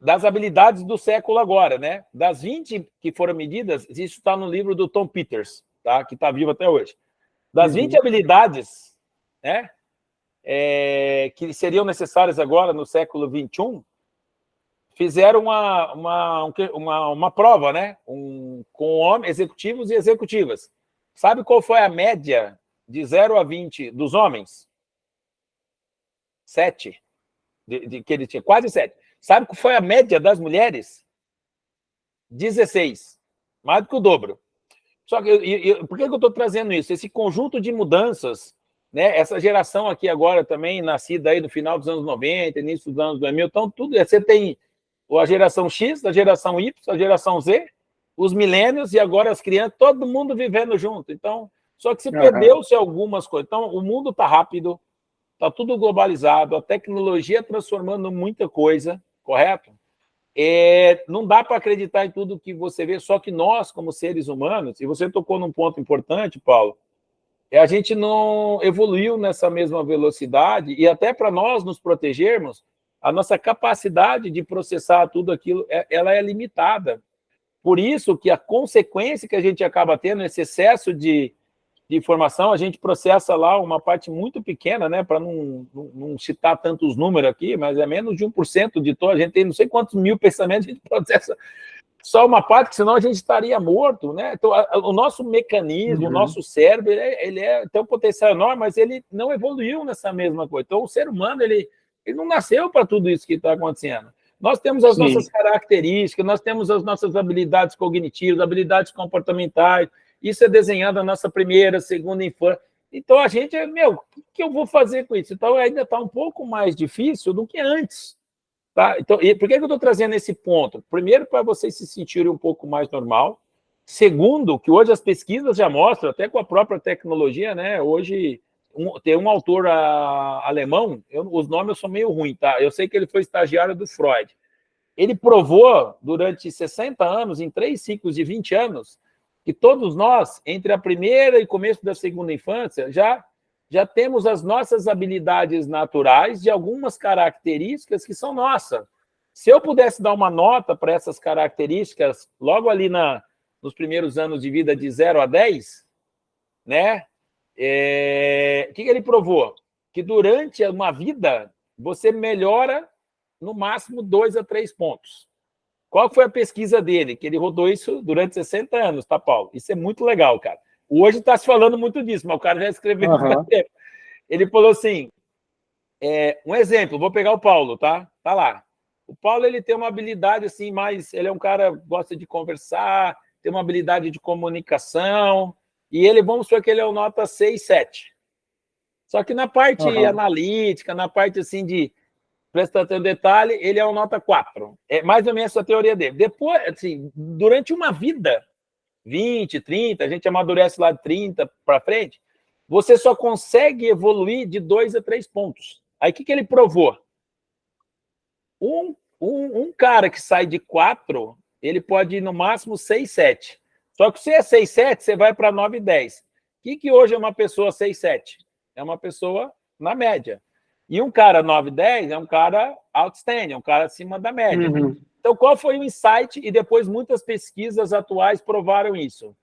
Das habilidades do século agora, né? Das 20 que foram medidas, isso está no livro do Tom Peters, tá? Que está vivo até hoje. Das 20 habilidades, né, que seriam necessárias agora no século XXI, fizeram uma prova, né, com executivos e executivas. Sabe qual foi a média de 0 a 20 dos homens? 7. Que ele tinha, quase 7. Sabe qual foi a média das mulheres? 16. Mais do que o dobro. Só que por que eu estou trazendo isso? Esse conjunto de mudanças, né? Essa geração aqui agora também, nascida aí no final dos anos 90, início dos anos 2000, então tudo, você tem a geração X, a geração Y, a geração Z, os milênios e agora as crianças, todo mundo vivendo junto. Então, só que se perdeu-se algumas coisas. Então, o mundo está rápido, está tudo globalizado, a tecnologia transformando muita coisa, correto? Não dá para acreditar em tudo que você vê, só que nós, como seres humanos, e você tocou num ponto importante, Paulo, a gente não evoluiu nessa mesma velocidade, e até para nós nos protegermos, a nossa capacidade de processar tudo aquilo, ela é limitada. Por isso que a consequência que a gente acaba tendo, esse excesso de informação, a gente processa lá uma parte muito pequena, né, para não citar tantos números aqui, mas é menos de 1% de todo, a gente tem não sei quantos mil pensamentos, a gente processa só uma parte, senão a gente estaria morto, né? Então, o nosso mecanismo, o nosso cérebro, ele tem um potencial enorme, mas ele não evoluiu nessa mesma coisa. Então, o ser humano, ele não nasceu para tudo isso que está acontecendo. Nós temos as nossas características, nós temos as nossas habilidades cognitivas, habilidades comportamentais, isso é desenhado na nossa primeira, segunda infância. Então, a gente, o que eu vou fazer com isso? Então, ainda está um pouco mais difícil do que antes. Tá? Então, e por que eu estou trazendo esse ponto? Primeiro, para vocês se sentirem um pouco mais normal. Segundo, que hoje as pesquisas já mostram, até com a própria tecnologia, né? Hoje, tem um autor alemão, os nomes são meio ruins, tá? Eu sei que ele foi estagiário do Freud. Ele provou, durante 60 anos, em 3 ciclos de 20 anos, que todos nós, entre a primeira e começo da segunda infância, já temos as nossas habilidades naturais de algumas características que são nossas. Se eu pudesse dar uma nota para essas características, logo ali nos primeiros anos de vida, de 0 a 10, né? O que ele provou? Que durante uma vida, você melhora no máximo 2 a 3 pontos. Qual foi a pesquisa dele? Que ele rodou isso durante 60 anos, tá, Paulo? Isso é muito legal, cara. Hoje está se falando muito disso, mas o cara já escreveu há tempo. Ele falou assim, um exemplo, vou pegar o Paulo, tá? Tá lá. O Paulo, ele tem uma habilidade assim, mais... Ele é um cara que gosta de conversar, tem uma habilidade de comunicação, e ele, vamos supor que ele é o nota 6, 7. Só que na parte analítica, na parte assim de prestar atenção em detalhe, ele é um nota 4. É mais ou menos essa a teoria dele. Depois, assim, durante uma vida, 20, 30, a gente amadurece lá de 30 para frente, você só consegue evoluir de 2 a 3 pontos. Aí o que ele provou? Um cara que sai de 4, ele pode ir no máximo 6, 7. Só que se é 6, 7, você vai para 9 e 10. O que hoje é uma pessoa 6, 7? É uma pessoa na média. E um cara 9, 10 é um cara outstanding, é um cara acima da média. Então, qual foi o insight? E depois muitas pesquisas atuais provaram isso.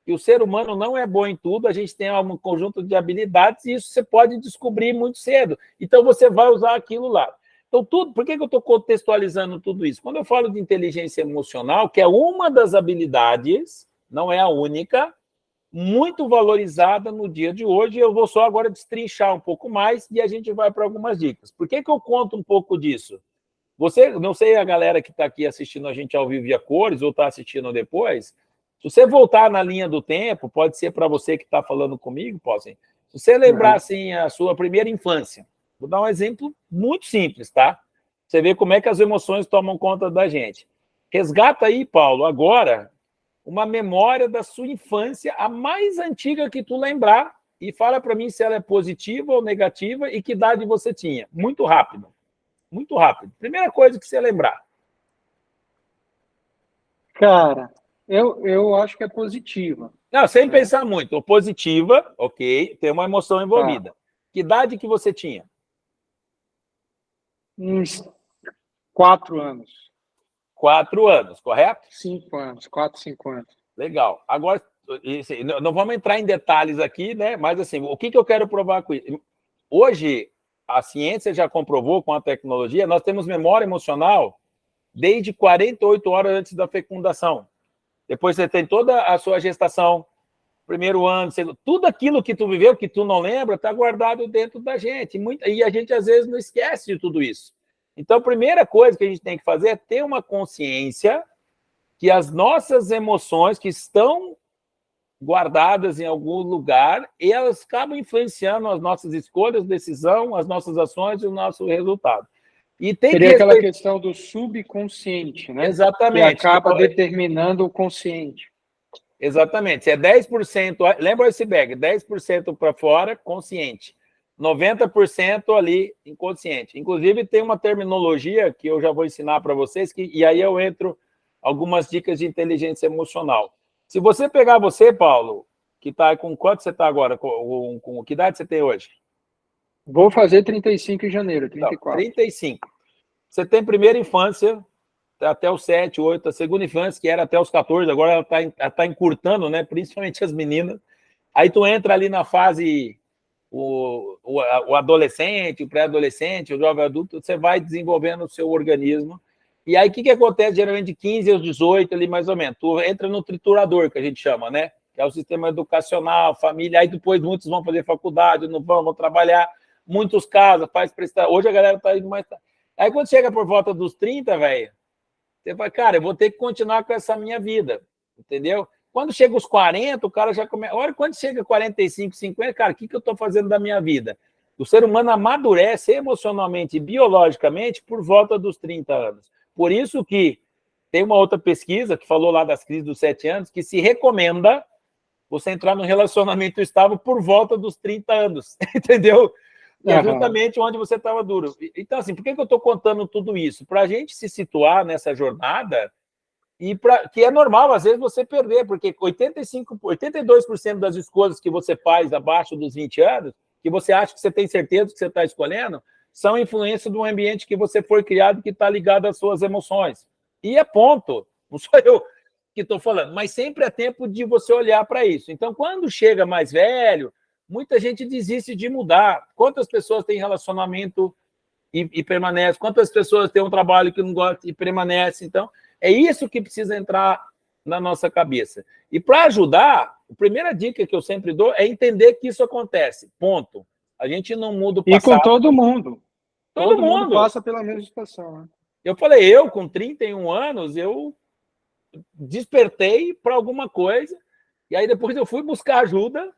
Que o ser humano não é bom em tudo, a gente tem um conjunto de habilidades e isso você pode descobrir muito cedo. Então, você vai usar aquilo lá. Então, por que eu estou contextualizando tudo isso? Quando eu falo de inteligência emocional, que é uma das habilidades, não é a única, muito valorizada no dia de hoje, eu vou só agora destrinchar um pouco mais e a gente vai para algumas dicas. Por que eu conto um pouco disso? Você, não sei a galera que está aqui assistindo a gente ao vivo via cores ou está assistindo depois, se você voltar na linha do tempo, pode ser para você que está falando comigo, se você lembrar assim, a sua primeira infância, vou dar um exemplo muito simples, tá? Você vê como é que as emoções tomam conta da gente. Resgata aí, Paulo, agora, uma memória da sua infância, a mais antiga que tu lembrar, e fala para mim se ela é positiva ou negativa e que idade você tinha. Muito rápido. Muito rápido. Primeira coisa que você lembrar. Cara, eu acho que é positiva. Não, sem pensar muito. Positiva, ok, tem uma emoção envolvida. Que idade que você tinha? Uns 4 anos. 4 anos, correto? 5 anos, 4, 5 anos. Legal. Agora, não vamos entrar em detalhes aqui, né? Mas, assim, o que eu quero provar com isso? Hoje, a ciência já comprovou com a tecnologia, nós temos memória emocional desde 48 horas antes da fecundação. Depois você tem toda a sua gestação, primeiro ano, segundo, tudo aquilo que tu viveu, que tu não lembra, está guardado dentro da gente. E a gente, às vezes, não esquece de tudo isso. Então, a primeira coisa que a gente tem que fazer é ter uma consciência que as nossas emoções que estão guardadas em algum lugar, elas acabam influenciando as nossas escolhas, decisão, as nossas ações e o nosso resultado. E tem Seria aquela questão do subconsciente, né? Exatamente. Que acaba determinando o consciente. Exatamente. Se é 10%, lembra o iceberg, 10% para fora, consciente. 90% ali, inconsciente. Inclusive, tem uma terminologia que eu já vou ensinar para vocês, e aí eu entro algumas dicas de inteligência emocional. Se você pegar você, Paulo, que está com quanto você está agora? Com que idade você tem hoje? Vou fazer 35 em janeiro, 34. Então, 35. Você tem primeira infância, até os 7, 8, a segunda infância, que era até os 14, agora ela tá encurtando, né? Principalmente as meninas. Aí tu entra ali na fase, o adolescente, o pré-adolescente, o jovem adulto, você vai desenvolvendo o seu organismo. E aí, o que acontece geralmente de 15 aos 18, ali mais ou menos? Tu entra no triturador, que a gente chama, né? Que é o sistema educacional, família. Aí depois muitos vão fazer faculdade, não vão trabalhar. Muitos casam, faz prestar. Hoje a galera tá indo mais. Aí quando chega por volta dos 30, velho, você fala, cara, eu vou ter que continuar com essa minha vida, entendeu? Quando chega os 40, o cara já começa. Olha, quando chega 45, 50, cara, o que eu estou fazendo da minha vida? O ser humano amadurece emocionalmente e biologicamente por volta dos 30 anos. Por isso que tem uma outra pesquisa que falou lá das crises dos 7 anos, que se recomenda você entrar num relacionamento estável por volta dos 30 anos, entendeu? que é justamente onde você estava duro. Então, assim, por que eu estou contando tudo isso? Para a gente se situar nessa jornada, e que é normal, às vezes, você perder, porque 82% das escolhas que você faz abaixo dos 20 anos, que você acha que você tem certeza que você está escolhendo, são influência do ambiente que você foi criado, que está ligado às suas emoções. E é ponto. Não sou eu que estou falando, mas sempre é tempo de você olhar para isso. Então, quando chega mais velho, muita gente desiste de mudar. Quantas pessoas têm relacionamento e permanece? Quantas pessoas têm um trabalho que não gosta e permanece? Então, é isso que precisa entrar na nossa cabeça. E para ajudar, a primeira dica que eu sempre dou é entender que isso acontece. Ponto. A gente não muda o passado. E com todo mundo. Todo mundo passa pela mesma situação. Né? Eu falei, eu com 31 anos, eu despertei para alguma coisa, e aí depois eu fui buscar ajuda,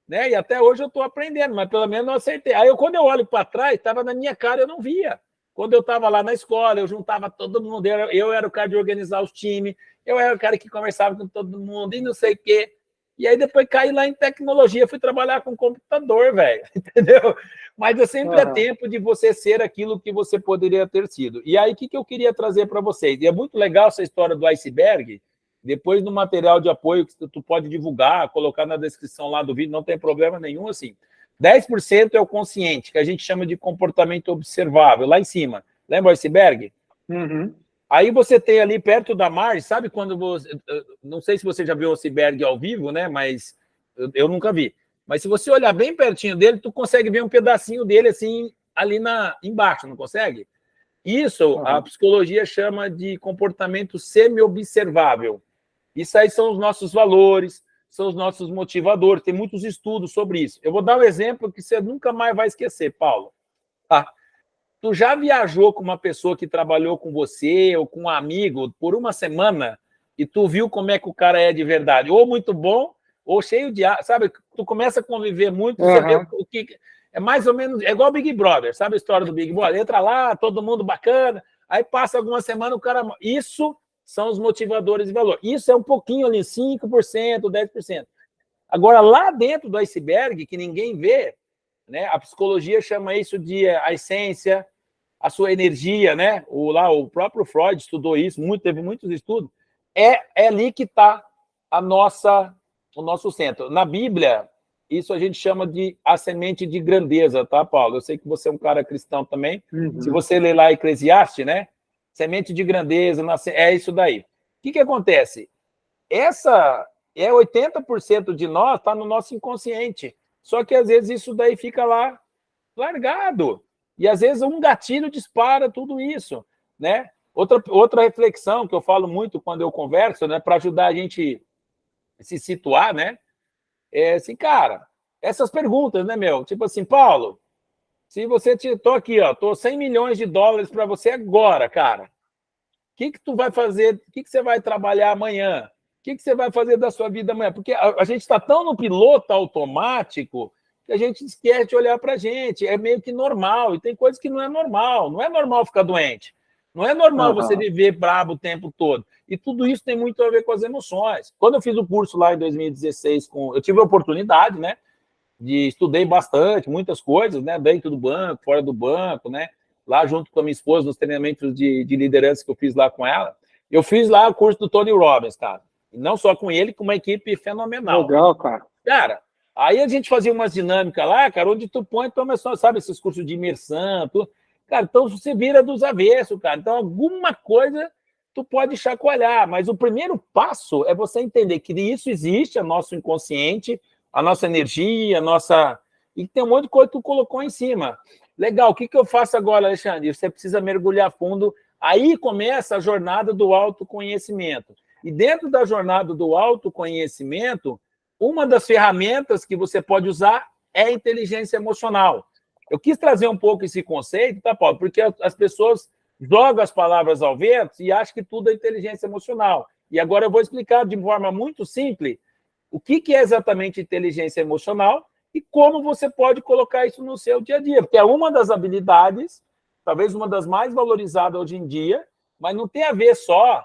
né? E até hoje eu estou aprendendo, mas pelo menos eu acertei. Aí quando eu olho para trás, estava na minha cara, eu não via. Quando eu estava lá na escola, eu juntava todo mundo, eu era o cara de organizar os times, eu era o cara que conversava com todo mundo e não sei o quê. E aí depois caí lá em tecnologia, fui trabalhar com computador, velho, entendeu? Mas sempre é tempo de você ser aquilo que você poderia ter sido. E aí, o que eu queria trazer para vocês? E é muito legal essa história do iceberg, depois no material de apoio que tu pode divulgar, colocar na descrição lá do vídeo, não tem problema nenhum, assim. 10% é o consciente, que a gente chama de comportamento observável, lá em cima. Lembra o iceberg? Uhum. Aí você tem ali perto da margem, sabe quando você... Não sei se você já viu o iceberg ao vivo, né? Mas eu nunca vi. Mas se você olhar bem pertinho dele, tu consegue ver um pedacinho dele assim, ali embaixo, não consegue? Isso a psicologia chama de comportamento semi-observável. Isso aí são os nossos valores, são os nossos motivadores, tem muitos estudos sobre isso. Eu vou dar um exemplo que você nunca mais vai esquecer, Paulo. Tu já viajou com uma pessoa que trabalhou com você ou com um amigo por uma semana e tu viu como é que o cara é de verdade? Ou muito bom, ou cheio de... Sabe, tu começa a conviver muito, você vê o que... É mais ou menos... É igual o Big Brother, sabe a história do Big Brother? Entra lá, todo mundo bacana, aí passa alguma semana, o cara... Isso são os motivadores de valor. Isso é um pouquinho ali, 5%, 10%. Agora, lá dentro do iceberg, que ninguém vê, né, a psicologia chama isso de a essência, a sua energia, né? O próprio Freud estudou isso, teve muitos estudos. É ali que está o nosso centro. Na Bíblia, isso a gente chama de a semente de grandeza, tá, Paulo? Eu sei que você é um cara cristão também. Uhum. Se você ler lá Eclesiastes, né? Semente de grandeza, é isso daí. O que acontece? Essa 80% de nós está no nosso inconsciente. Só que, às vezes, isso daí fica lá largado. E, às vezes, um gatilho dispara tudo isso, né? Outra reflexão que eu falo muito quando eu converso, né, para ajudar a gente a se situar, né? É assim, cara, essas perguntas, né, meu? Tipo assim, Paulo, se você... Tô aqui, ó, tô 100 milhões de dólares para você agora, cara. O que tu vai fazer? O que você vai trabalhar amanhã? O que você vai fazer da sua vida amanhã? Porque a gente está tão no piloto automático que a gente esquece de olhar para a gente. É meio que normal. E tem coisas que não é normal. Não é normal ficar doente. Não é normal você viver brabo o tempo todo. E tudo isso tem muito a ver com as emoções. Quando eu fiz o curso lá em 2016, eu tive a oportunidade, né? Estudei bastante, muitas coisas, né? Dentro do banco, fora do banco, né? Lá junto com a minha esposa, nos treinamentos de liderança que eu fiz lá com ela. Eu fiz lá o curso do Tony Robbins, cara. E não só com ele, com uma equipe fenomenal. Legal, cara. Cara, aí a gente fazia umas dinâmicas lá, cara, onde tu põe, sabe, esses cursos de imersão, tudo. Cara, então você vira dos avessos, cara. Então, alguma coisa tu pode chacoalhar, mas o primeiro passo é você entender que isso existe, é nosso inconsciente, a nossa energia, a nossa... E tem um monte de coisa que tu colocou em cima. Legal, o que eu faço agora, Alexandre? Você precisa mergulhar fundo. Aí começa a jornada do autoconhecimento. E dentro da jornada do autoconhecimento, uma das ferramentas que você pode usar é a inteligência emocional. Eu quis trazer um pouco esse conceito, tá, Paulo? Porque as pessoas jogam as palavras ao vento e acham que tudo é inteligência emocional. E agora eu vou explicar de forma muito simples o que é exatamente inteligência emocional e como você pode colocar isso no seu dia a dia, porque é uma das habilidades, talvez uma das mais valorizadas hoje em dia, mas não tem a ver só...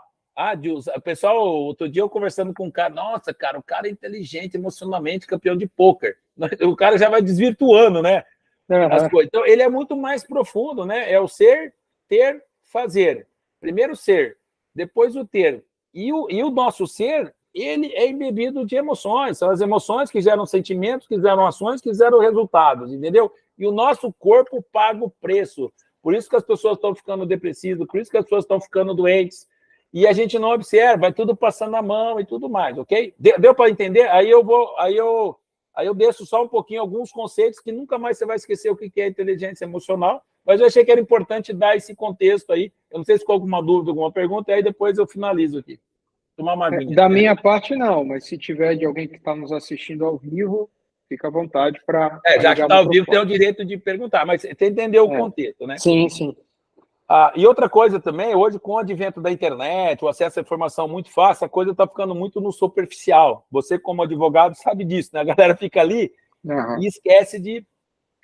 Pessoal, outro dia eu conversando com um cara, nossa, cara, o cara é inteligente emocionalmente, campeão de pôquer. O cara já vai desvirtuando, né? as coisas. Então, ele é muito mais profundo, né? É o ser, ter, fazer. Primeiro o ser, depois o ter. E o nosso ser, ele é embebido de emoções. São as emoções que geram sentimentos, que geram ações, que geram resultados, entendeu? E o nosso corpo paga o preço. Por isso que as pessoas estão ficando depressivas, por isso que as pessoas estão ficando doentes. E a gente não observa, vai tudo passando a mão e tudo mais, ok? Deu para entender? Aí eu desço só um pouquinho alguns conceitos que nunca mais você vai esquecer o que é inteligência emocional, mas eu achei que era importante dar esse contexto aí. Eu não sei se ficou alguma dúvida, alguma pergunta, e aí depois eu finalizo aqui. Tomar uma aguinha. Da minha parte, não, mas se tiver de alguém que está nos assistindo ao vivo, fica à vontade para Já que ligar o está ao vivo, tem o microfone. direito de perguntar, mas você entendeu o contexto, né? Sim, sim. E outra coisa também, hoje, com o advento da internet, o acesso à informação muito fácil, a coisa está ficando muito no superficial. Você, como advogado, sabe disso, né? A galera fica ali e esquece de...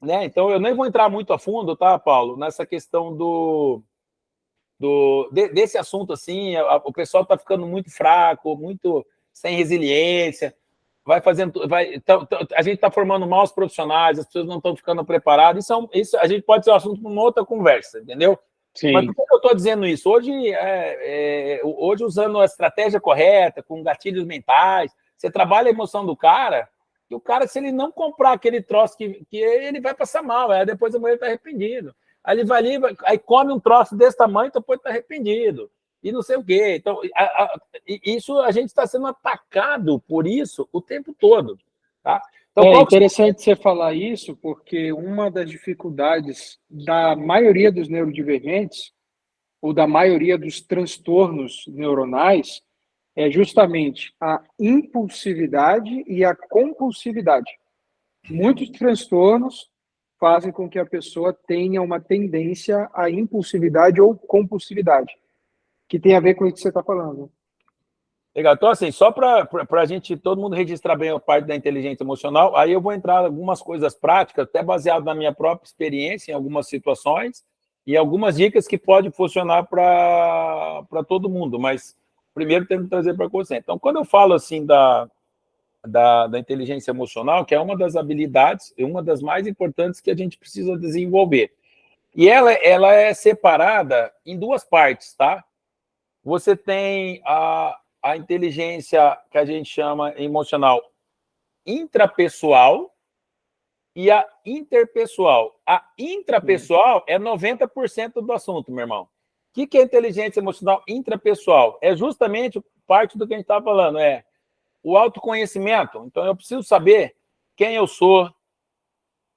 Né? Então, eu nem vou entrar muito a fundo, tá, Paulo, nessa questão desse assunto, assim, o pessoal está ficando muito fraco, muito sem resiliência, a gente está formando maus profissionais, as pessoas não estão ficando preparadas, isso a gente pode ser um assunto para uma outra conversa, entendeu? Sim. Mas por que eu estou dizendo isso? Hoje, usando a estratégia correta, com gatilhos mentais, você trabalha a emoção do cara, e o cara, se ele não comprar aquele troço que ele vai passar mal, depois amanhã ele está arrependido. Aí ele vai ali, aí come um troço desse tamanho, depois está arrependido. E não sei o quê. Então, isso a gente está sendo atacado por isso o tempo todo. Tá? Então, é interessante você falar isso, porque uma das dificuldades da maioria dos neurodivergentes, ou da maioria dos transtornos neuronais, é justamente a impulsividade e a compulsividade. Muitos transtornos fazem com que a pessoa tenha uma tendência à impulsividade ou compulsividade, que tem a ver com o que você está falando. Legal. Então, assim, só para a gente, todo mundo registrar bem a parte da inteligência emocional, aí eu vou entrar em algumas coisas práticas, até baseado na minha própria experiência em algumas situações e algumas dicas que podem funcionar para todo mundo, mas primeiro temos que trazer para você. Então, quando eu falo assim da inteligência emocional, que é uma das habilidades, uma das mais importantes que a gente precisa desenvolver. E ela é separada em duas partes, tá? Você tem a inteligência que a gente chama emocional intrapessoal e a interpessoal. A intrapessoal é 90% do assunto, meu irmão. O que é inteligência emocional intrapessoal? É justamente parte do que a gente está falando, o autoconhecimento. Então, eu preciso saber quem eu sou,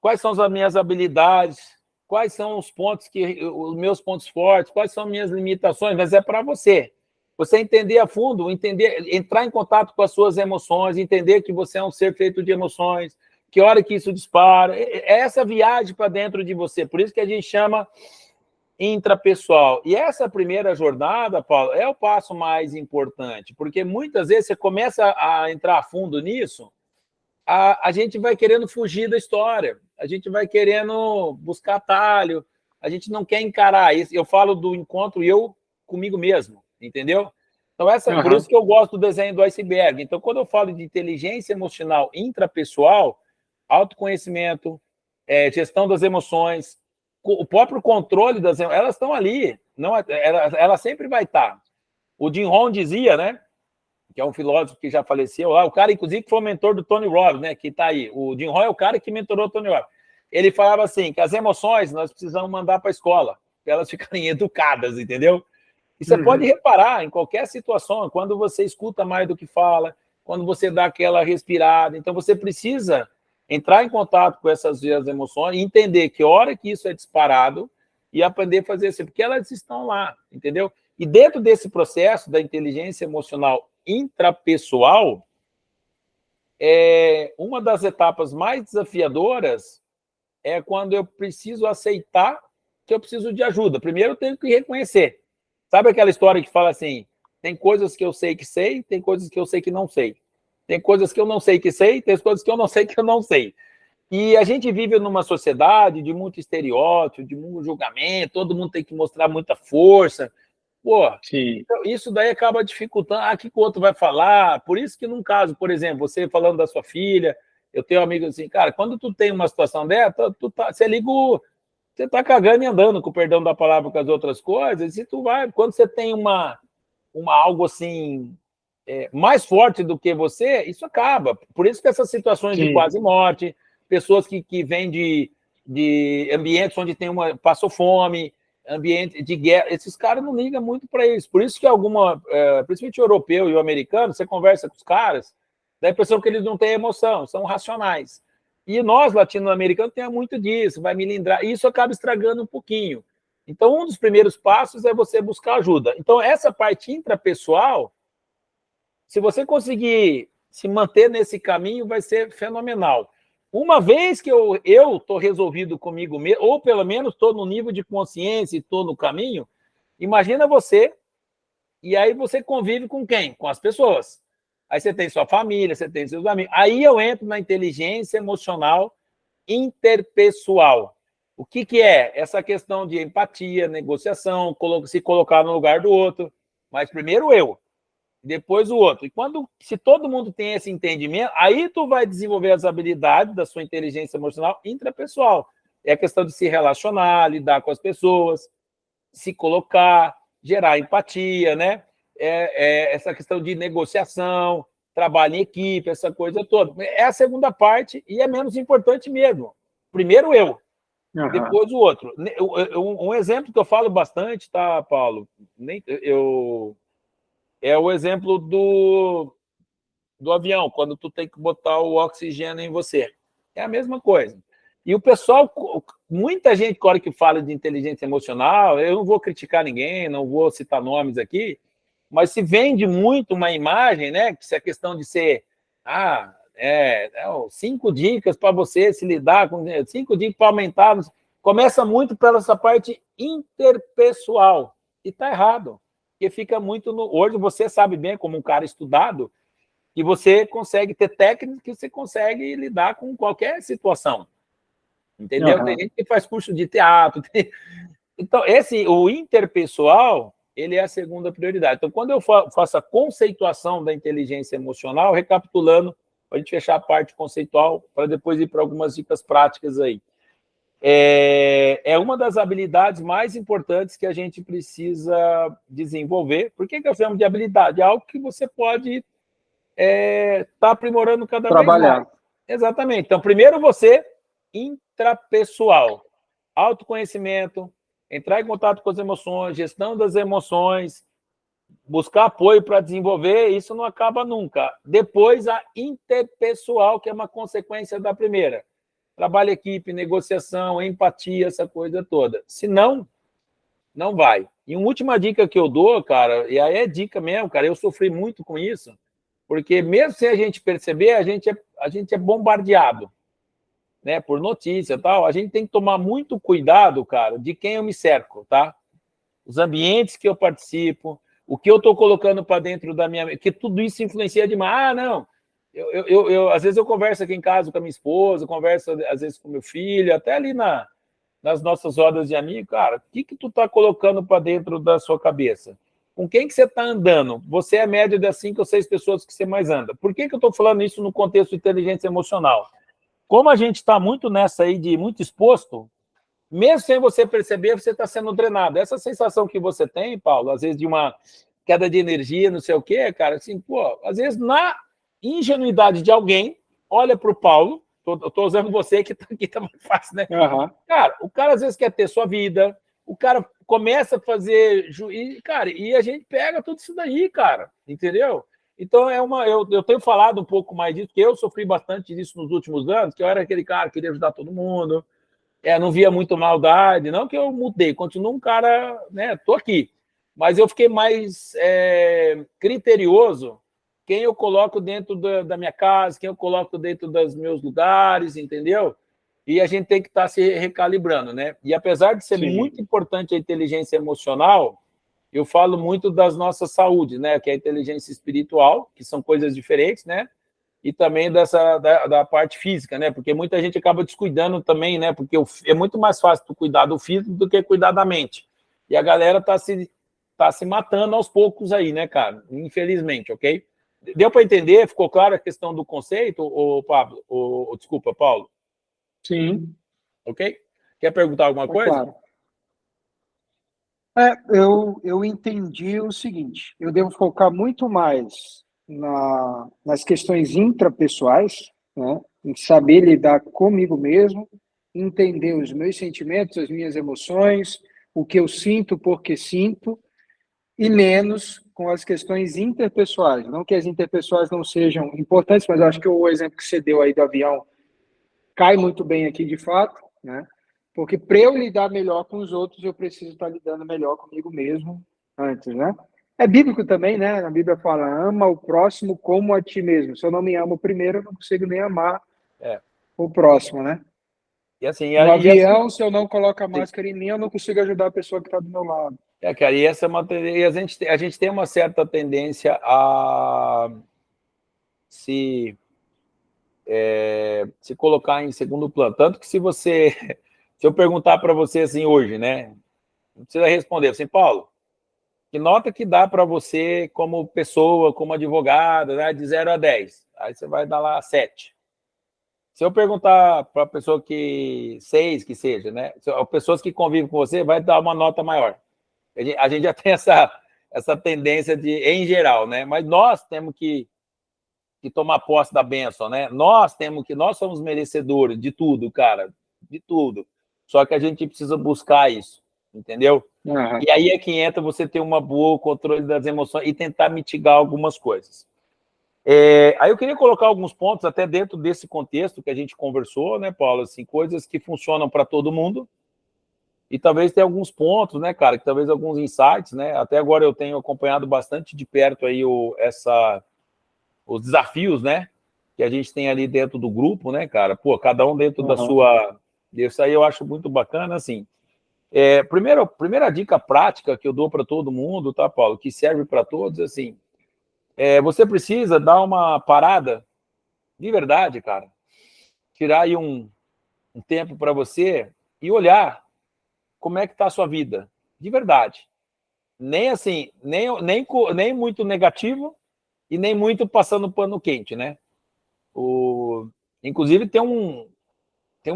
quais são as minhas habilidades, quais são os os meus pontos fortes, quais são as minhas limitações, mas é para você. Você entender a fundo, entrar em contato com as suas emoções, entender que você é um ser feito de emoções, que hora que isso dispara, é essa viagem para dentro de você. Por isso que a gente chama intrapessoal. E essa primeira jornada, Paulo, é o passo mais importante, porque muitas vezes você começa a entrar a fundo nisso, a gente vai querendo fugir da história, a gente vai querendo buscar atalho, a gente não quer encarar isso. Eu falo do encontro eu comigo mesmo, entendeu? Então, por isso que eu gosto do desenho do iceberg. Então, quando eu falo de inteligência emocional intrapessoal, autoconhecimento, gestão das emoções, o próprio controle das emoções, elas estão ali, ela sempre vai estar. O Jim Rohn dizia, né, que é um filósofo que já faleceu lá, o cara, inclusive, que foi o mentor do Tony Robbins, né, que está aí. O Jim Rohn é o cara que mentorou o Tony Robbins. Ele falava assim, que as emoções nós precisamos mandar para a escola, para elas ficarem educadas, entendeu? E você pode reparar em qualquer situação, quando você escuta mais do que fala, quando você dá aquela respirada, então você precisa entrar em contato com essas emoções e entender que hora que isso é disparado e aprender a fazer assim, porque elas estão lá, entendeu? E dentro desse processo da inteligência emocional intrapessoal, uma das etapas mais desafiadoras é quando eu preciso aceitar que eu preciso de ajuda. Primeiro eu tenho que reconhecer. Sabe aquela história que fala assim, tem coisas que eu sei, tem coisas que eu sei que não sei. Tem coisas que eu não sei que sei, tem coisas que eu não sei que eu não sei. E a gente vive numa sociedade de muito estereótipo, de muito julgamento, todo mundo tem que mostrar muita força. Pô, então isso daí acaba dificultando. O que o outro vai falar? Por isso que num caso, por exemplo, você falando da sua filha, Eu tenho amigos assim, cara, quando tu tem uma situação dessa, você liga você tá cagando e andando, com o perdão da palavra, com as outras coisas, e tu vai, quando você tem uma algo assim, mais forte do que você, isso acaba. Por isso que essas situações de quase morte, pessoas que vêm de ambientes onde passou fome, ambiente de guerra, esses caras não ligam muito para isso. Por isso que principalmente o europeu e o americano, você conversa com os caras, dá a impressão que eles não têm emoção, são racionais. E nós, latino-americanos, temos muito disso, vai milindrar, e isso acaba estragando um pouquinho. Então, um dos primeiros passos é você buscar ajuda. Então, essa parte intrapessoal, se você conseguir se manter nesse caminho, vai ser fenomenal. Uma vez que eu estou resolvido comigo mesmo, ou pelo menos estou no nível de consciência e estou no caminho, imagina você, e aí você convive com quem? Com as pessoas. Aí você tem sua família, você tem seus amigos. Aí eu entro na inteligência emocional interpessoal. O que é? Essa questão de empatia, negociação, se colocar no lugar do outro. Mas primeiro eu, depois o outro. E se todo mundo tem esse entendimento, aí tu vai desenvolver as habilidades da sua inteligência emocional intrapessoal. É a questão de se relacionar, lidar com as pessoas, se colocar, gerar empatia, né? Essa questão de negociação, trabalho em equipe, essa coisa toda. É a segunda parte e é menos importante mesmo. Primeiro eu, depois o outro. Um exemplo que eu falo bastante, tá, Paulo? É o exemplo do avião, quando tu tem que botar o oxigênio em você. É a mesma coisa. E o pessoal, muita gente, na hora que fala de inteligência emocional, eu não vou criticar ninguém, não vou citar nomes aqui, mas se vende muito uma imagem, né? Que se a questão de ser 5 dicas para você se lidar com 5 dicas para aumentar. Começa muito pela essa parte interpessoal. E está errado. Porque fica muito hoje você sabe bem, como um cara estudado, que você consegue ter técnicas que você consegue lidar com qualquer situação. Entendeu? Tem gente que faz curso de teatro. Então, o interpessoal, ele é a segunda prioridade. Então, quando eu faço a conceituação da inteligência emocional, recapitulando, para a gente fechar a parte conceitual, para depois ir para algumas dicas práticas aí. É uma das habilidades mais importantes que a gente precisa desenvolver. Por que eu chamo de habilidade? É algo que você pode estar aprimorando cada vez mais. Exatamente. Então, primeiro você, intrapessoal, autoconhecimento, entrar em contato com as emoções, gestão das emoções, buscar apoio para desenvolver, isso não acaba nunca. Depois, a interpessoal, que é uma consequência da primeira. Trabalho em equipe, negociação, empatia, essa coisa toda. Se não, não vai. E uma última dica que eu dou, cara, e aí é dica mesmo, cara, eu sofri muito com isso, porque mesmo sem a gente perceber, a gente é bombardeado, né, por notícia e tal. A gente tem que tomar muito cuidado, cara, de quem eu me cerco, tá? Os ambientes que eu participo, o que eu estou colocando para dentro da minha... Que tudo isso influencia demais. Não. Às vezes eu converso aqui em casa com a minha esposa, converso às vezes com meu filho, até ali nas nossas rodas de amigos. Cara, o que tu está colocando para dentro da sua cabeça? Com quem que você está andando? Você é a média das 5 ou 6 pessoas que você mais anda. Por que eu estou falando isso no contexto de inteligência emocional? Como a gente está muito nessa aí de muito exposto, mesmo sem você perceber, você está sendo drenado. Essa sensação que você tem, Paulo, às vezes de uma queda de energia, não sei o quê, cara, assim, pô, às vezes na ingenuidade de alguém, olha para o Paulo, estou usando você que aqui tá mais fácil, né? Cara, o cara às vezes quer ter sua vida, o cara começa a fazer, cara, e a gente pega tudo isso daí, cara, entendeu? Então, eu tenho falado um pouco mais disso, porque eu sofri bastante disso nos últimos anos, que eu era aquele cara que queria ajudar todo mundo, não via muito maldade, não que eu mudei, continuo um cara, né, tô aqui, mas eu fiquei mais criterioso quem eu coloco dentro da minha casa, quem eu coloco dentro dos meus lugares, entendeu? E a gente tem que estar se recalibrando, né? E apesar de ser muito importante a inteligência emocional, eu falo muito das nossas saúdes, né? Que é a inteligência espiritual, que são coisas diferentes, né? E também da parte física, né? Porque muita gente acaba descuidando também, né? Porque é muito mais fácil tu cuidar do físico do que cuidar da mente. E a galera tá se matando aos poucos aí, né, cara? Infelizmente, ok? Deu para entender? Ficou clara a questão do conceito, Pablo? Desculpa, Paulo. Sim. Ok? Quer perguntar alguma coisa? Claro. Eu entendi o seguinte: eu devo focar muito mais nas questões intrapessoais, né? Em saber lidar comigo mesmo, entender os meus sentimentos, as minhas emoções, o que eu sinto, porque sinto, e menos com as questões interpessoais. Não que as interpessoais não sejam importantes, mas eu acho que o exemplo que você deu aí do avião cai muito bem aqui de fato, né? Porque para eu lidar melhor com os outros, eu preciso estar lidando melhor comigo mesmo antes, né? É bíblico também, né? A Bíblia fala: ama o próximo como a ti mesmo. Se eu não me amo primeiro, eu não consigo nem amar o próximo, né? E assim, No e assim, avião, se eu não coloco a máscara em mim, eu não consigo ajudar a pessoa que está do meu lado. cara, e essa é uma e a gente tem uma certa tendência a se se colocar em segundo plano. Tanto que se eu perguntar para você assim hoje, né? Não precisa responder assim, Paulo, que nota que dá para você como pessoa, como advogada, né, de 0 a 10? Aí você vai dar lá 7. Se eu perguntar para a pessoa que 6, que seja, né? Pessoas que convivem com você, vai dar uma nota maior. A gente já tem essa tendência de, em geral, né? Mas nós temos que tomar posse da bênção, né? Nós somos merecedores de tudo, cara, de tudo. Só que a gente precisa buscar isso, entendeu? Uhum. E aí é que entra você ter uma boa controle das emoções e tentar mitigar algumas coisas. Aí eu queria colocar alguns pontos até dentro desse contexto que a gente conversou, né, Paulo? Assim, coisas que funcionam para todo mundo e talvez tenha alguns pontos, né, cara, que talvez alguns insights, né? Até agora eu tenho acompanhado bastante de perto aí os desafios, né, que a gente tem ali dentro do grupo, né, cara? Pô, cada um dentro da sua... Isso aí eu acho muito bacana, assim. Primeira dica prática que eu dou para todo mundo, tá, Paulo, que serve para todos, assim, você precisa dar uma parada de verdade, cara. Tirar aí um tempo para você e olhar como é que está a sua vida, de verdade. Nem assim, nem muito negativo e nem muito passando pano quente, né? Inclusive tem um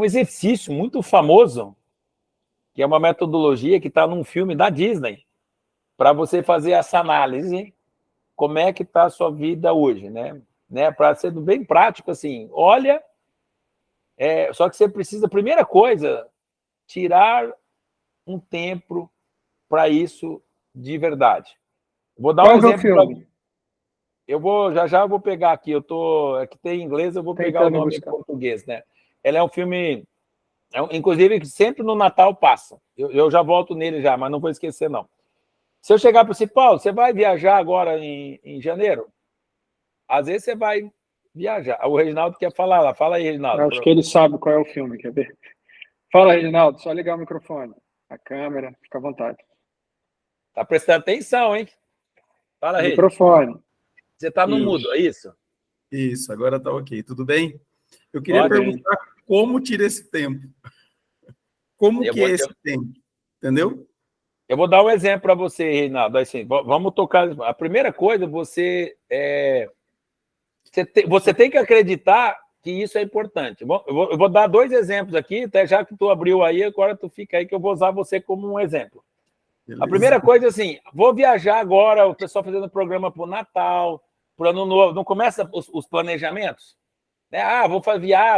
exercício muito famoso, que é uma metodologia que está num filme da Disney, para você fazer essa análise, como é que está a sua vida hoje, né? Para ser bem prático, assim, olha, só que você precisa, primeira coisa, tirar um tempo para isso de verdade. Vou dar um Qual é o exemplo. filme? Eu vou já vou pegar aqui. Aqui tem em inglês, eu vou pegar o Tentando nome em buscar. português, né? Ela é um filme, inclusive, que sempre no Natal passa. Eu já volto nele já, mas não vou esquecer, não. Se eu chegar para você, Paulo, você vai viajar agora em janeiro? Às vezes você vai viajar. O Reginaldo quer falar lá. Fala aí, Reginaldo. Acho que ele sabe qual é o filme, quer ver? Fala, Reginaldo, só ligar o microfone. A câmera, fica à vontade. Tá prestando atenção, hein? Fala, Regi. Microfone. Você tá no mudo, é isso? Isso, agora tá ok. Tudo bem? Eu queria Ótimo. perguntar como tira esse tempo. Como que é esse tempo? Entendeu? Eu vou dar um exemplo para você, Reinaldo. Assim, vamos tocar. A primeira coisa, você tem que acreditar que isso é importante. Bom, eu vou dar 2 exemplos aqui, até já que tu abriu aí, agora tu fica aí que eu vou usar você como um exemplo. Beleza. A primeira coisa, assim, vou viajar agora, o pessoal fazendo programa para o Natal, para o Ano Novo, não começa os planejamentos? Né?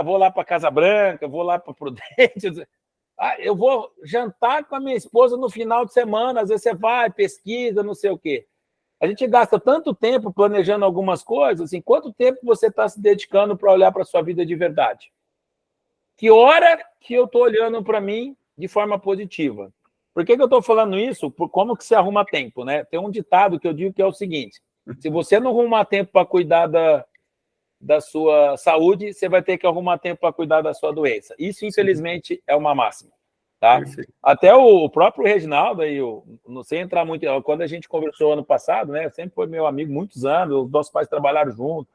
Vou lá para Casa Branca, vou lá para Prudente. Eu vou jantar com a minha esposa no final de semana, às vezes você vai, pesquisa, não sei o quê. A gente gasta tanto tempo planejando algumas coisas, assim, quanto tempo você está se dedicando para olhar para a sua vida de verdade? Que hora que eu estou olhando para mim de forma positiva? Por que eu estou falando isso? Por como que se arruma tempo, né? Tem um ditado que eu digo que é o seguinte: se você não arrumar tempo para cuidar da sua saúde, você vai ter que arrumar tempo para cuidar da sua doença. Isso, infelizmente, é uma máxima. Tá? Até o próprio Reginaldo, aí, não sei entrar muito, quando a gente conversou ano passado, né? Sempre foi meu amigo muitos anos, os nossos pais trabalharam juntos,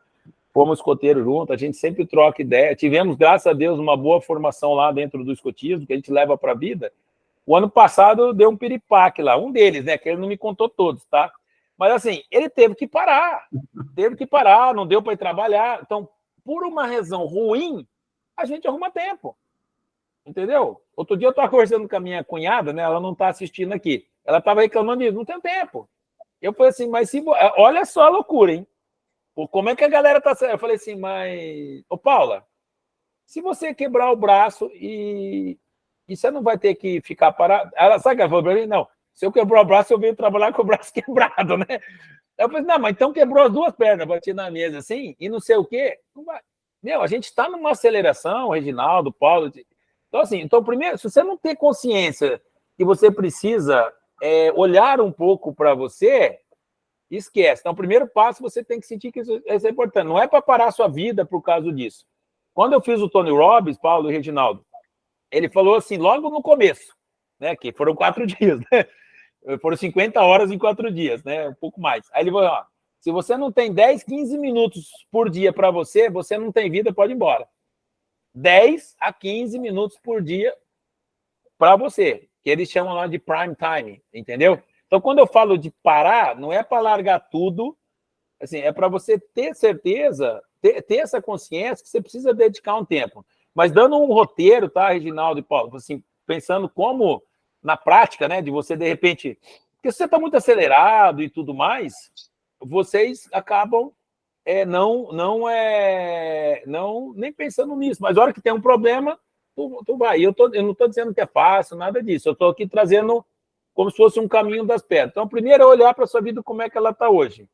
fomos escoteiros juntos, a gente sempre troca ideia. Tivemos, graças a Deus, uma boa formação lá dentro do escotismo, que a gente leva para a vida. O ano passado deu um piripaque lá, um deles, né? Que ele não me contou todos, tá? Mas assim, ele teve que parar, não deu para ir trabalhar. Então, por uma razão ruim, a gente arruma tempo. Entendeu? Outro dia eu estava conversando com a minha cunhada, né? Ela não está assistindo aqui. Ela estava reclamando disso, não tem tempo. Eu falei assim, mas se olha só a loucura, hein? Como é que a galera tá. Eu falei assim, mas. Ô, Paula, se você quebrar o braço e você não vai ter que ficar parado. Ela sabe que ela falou para mim? Não. Se eu quebrar o braço, eu venho trabalhar com o braço quebrado, né? Eu falei, não, mas então quebrou as duas pernas, bati na mesa assim, e não sei o quê. Meu, a gente está numa aceleração, Reginaldo, Paulo. Então, assim, primeiro, se você não ter consciência que você precisa olhar um pouco para você, esquece. Então, o primeiro passo, você tem que sentir que isso é importante. Não é para parar a sua vida por causa disso. Quando eu fiz o Tony Robbins, Paulo e Reginaldo, ele falou assim, logo no começo, né, que foram 4 dias, né? Foram 50 horas em 4 dias, né? Um pouco mais. Aí ele falou, ó, se você não tem 10, 15 minutos por dia para você, você não tem vida, pode ir embora. 10 a 15 minutos por dia para você, que eles chamam lá de prime time, entendeu? Então, quando eu falo de parar, não é para largar tudo, assim, é para você ter certeza, ter essa consciência que você precisa dedicar um tempo. Mas dando um roteiro, tá, Reginaldo e Paulo, assim, pensando como, na prática, né, de você, de repente, porque se você está muito acelerado e tudo mais, vocês acabam nem pensando nisso, mas a hora que tem um problema, tu vai. Eu não estou dizendo que é fácil, nada disso, eu estou aqui trazendo como se fosse um caminho das pedras. Então, primeiro é olhar para a sua vida como é que ela está hoje.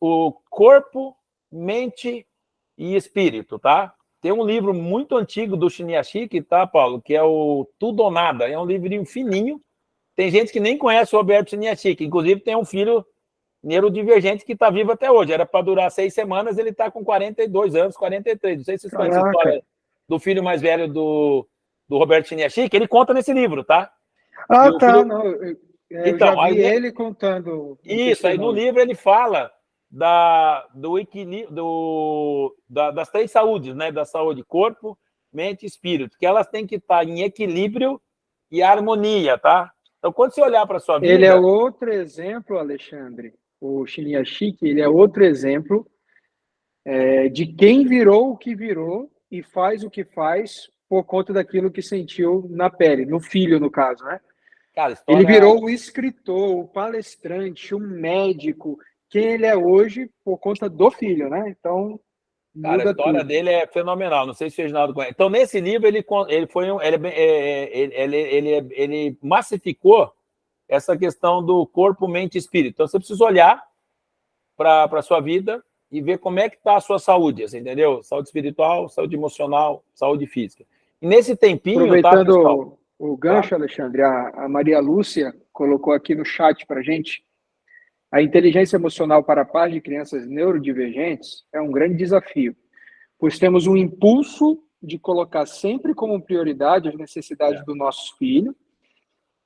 O corpo, mente e espírito, tá? Tem um livro muito antigo do Chiniachiki, tá, Paulo? Que é o Tudo ou Nada. É um livrinho fininho. Tem gente que nem conhece o Roberto Chiniachiki. Inclusive, tem um filho neurodivergente que está vivo até hoje. Era para durar 6 semanas, ele está com 42 anos, 43. Não sei se vocês conhecem a história do filho mais velho do Roberto Chiniachiki. Ele conta nesse livro, tá? Ah, tá. Filho... Não, eu então, já vi ele contando. Isso, aí no livro ele fala do equilíbrio, das 3 saúdes, né? Da saúde corpo, mente e espírito, que elas têm que estar em equilíbrio e harmonia, tá? Então, quando você olhar para a sua vida... Ele é outro exemplo, Alexandre, o Chiniachiki, ele é outro exemplo de quem virou o que virou e faz o que faz por conta daquilo que sentiu na pele, no filho, no caso, né? Cara, ele virou o escritor, o palestrante, o médico, quem ele é hoje por conta do filho, né? Então, cara, a história dele é fenomenal. Não sei se o Reginaldo conhece. Então, nesse livro, ele massificou essa questão do corpo, mente e espírito. Então, você precisa olhar para a sua vida e ver como é que está a sua saúde, assim, entendeu? Saúde espiritual, saúde emocional, saúde física. E nesse tempinho... Aproveitando o gancho, Alexandre, a Maria Lúcia colocou aqui no chat para a gente: a inteligência emocional para pais de crianças neurodivergentes é um grande desafio, pois temos um impulso de colocar sempre como prioridade as necessidades do nosso filho,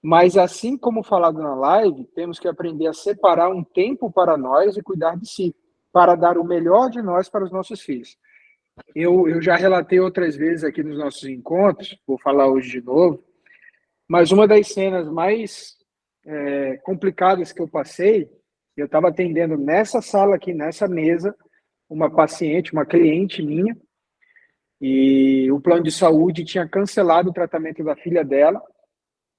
mas assim como falado na live, temos que aprender a separar um tempo para nós e cuidar de si, para dar o melhor de nós para os nossos filhos. Eu já relatei outras vezes aqui nos nossos encontros, vou falar hoje de novo, mas uma das cenas mais complicadas que eu passei, eu estava atendendo nessa sala aqui, nessa mesa, uma paciente, uma cliente minha, e o plano de saúde tinha cancelado o tratamento da filha dela,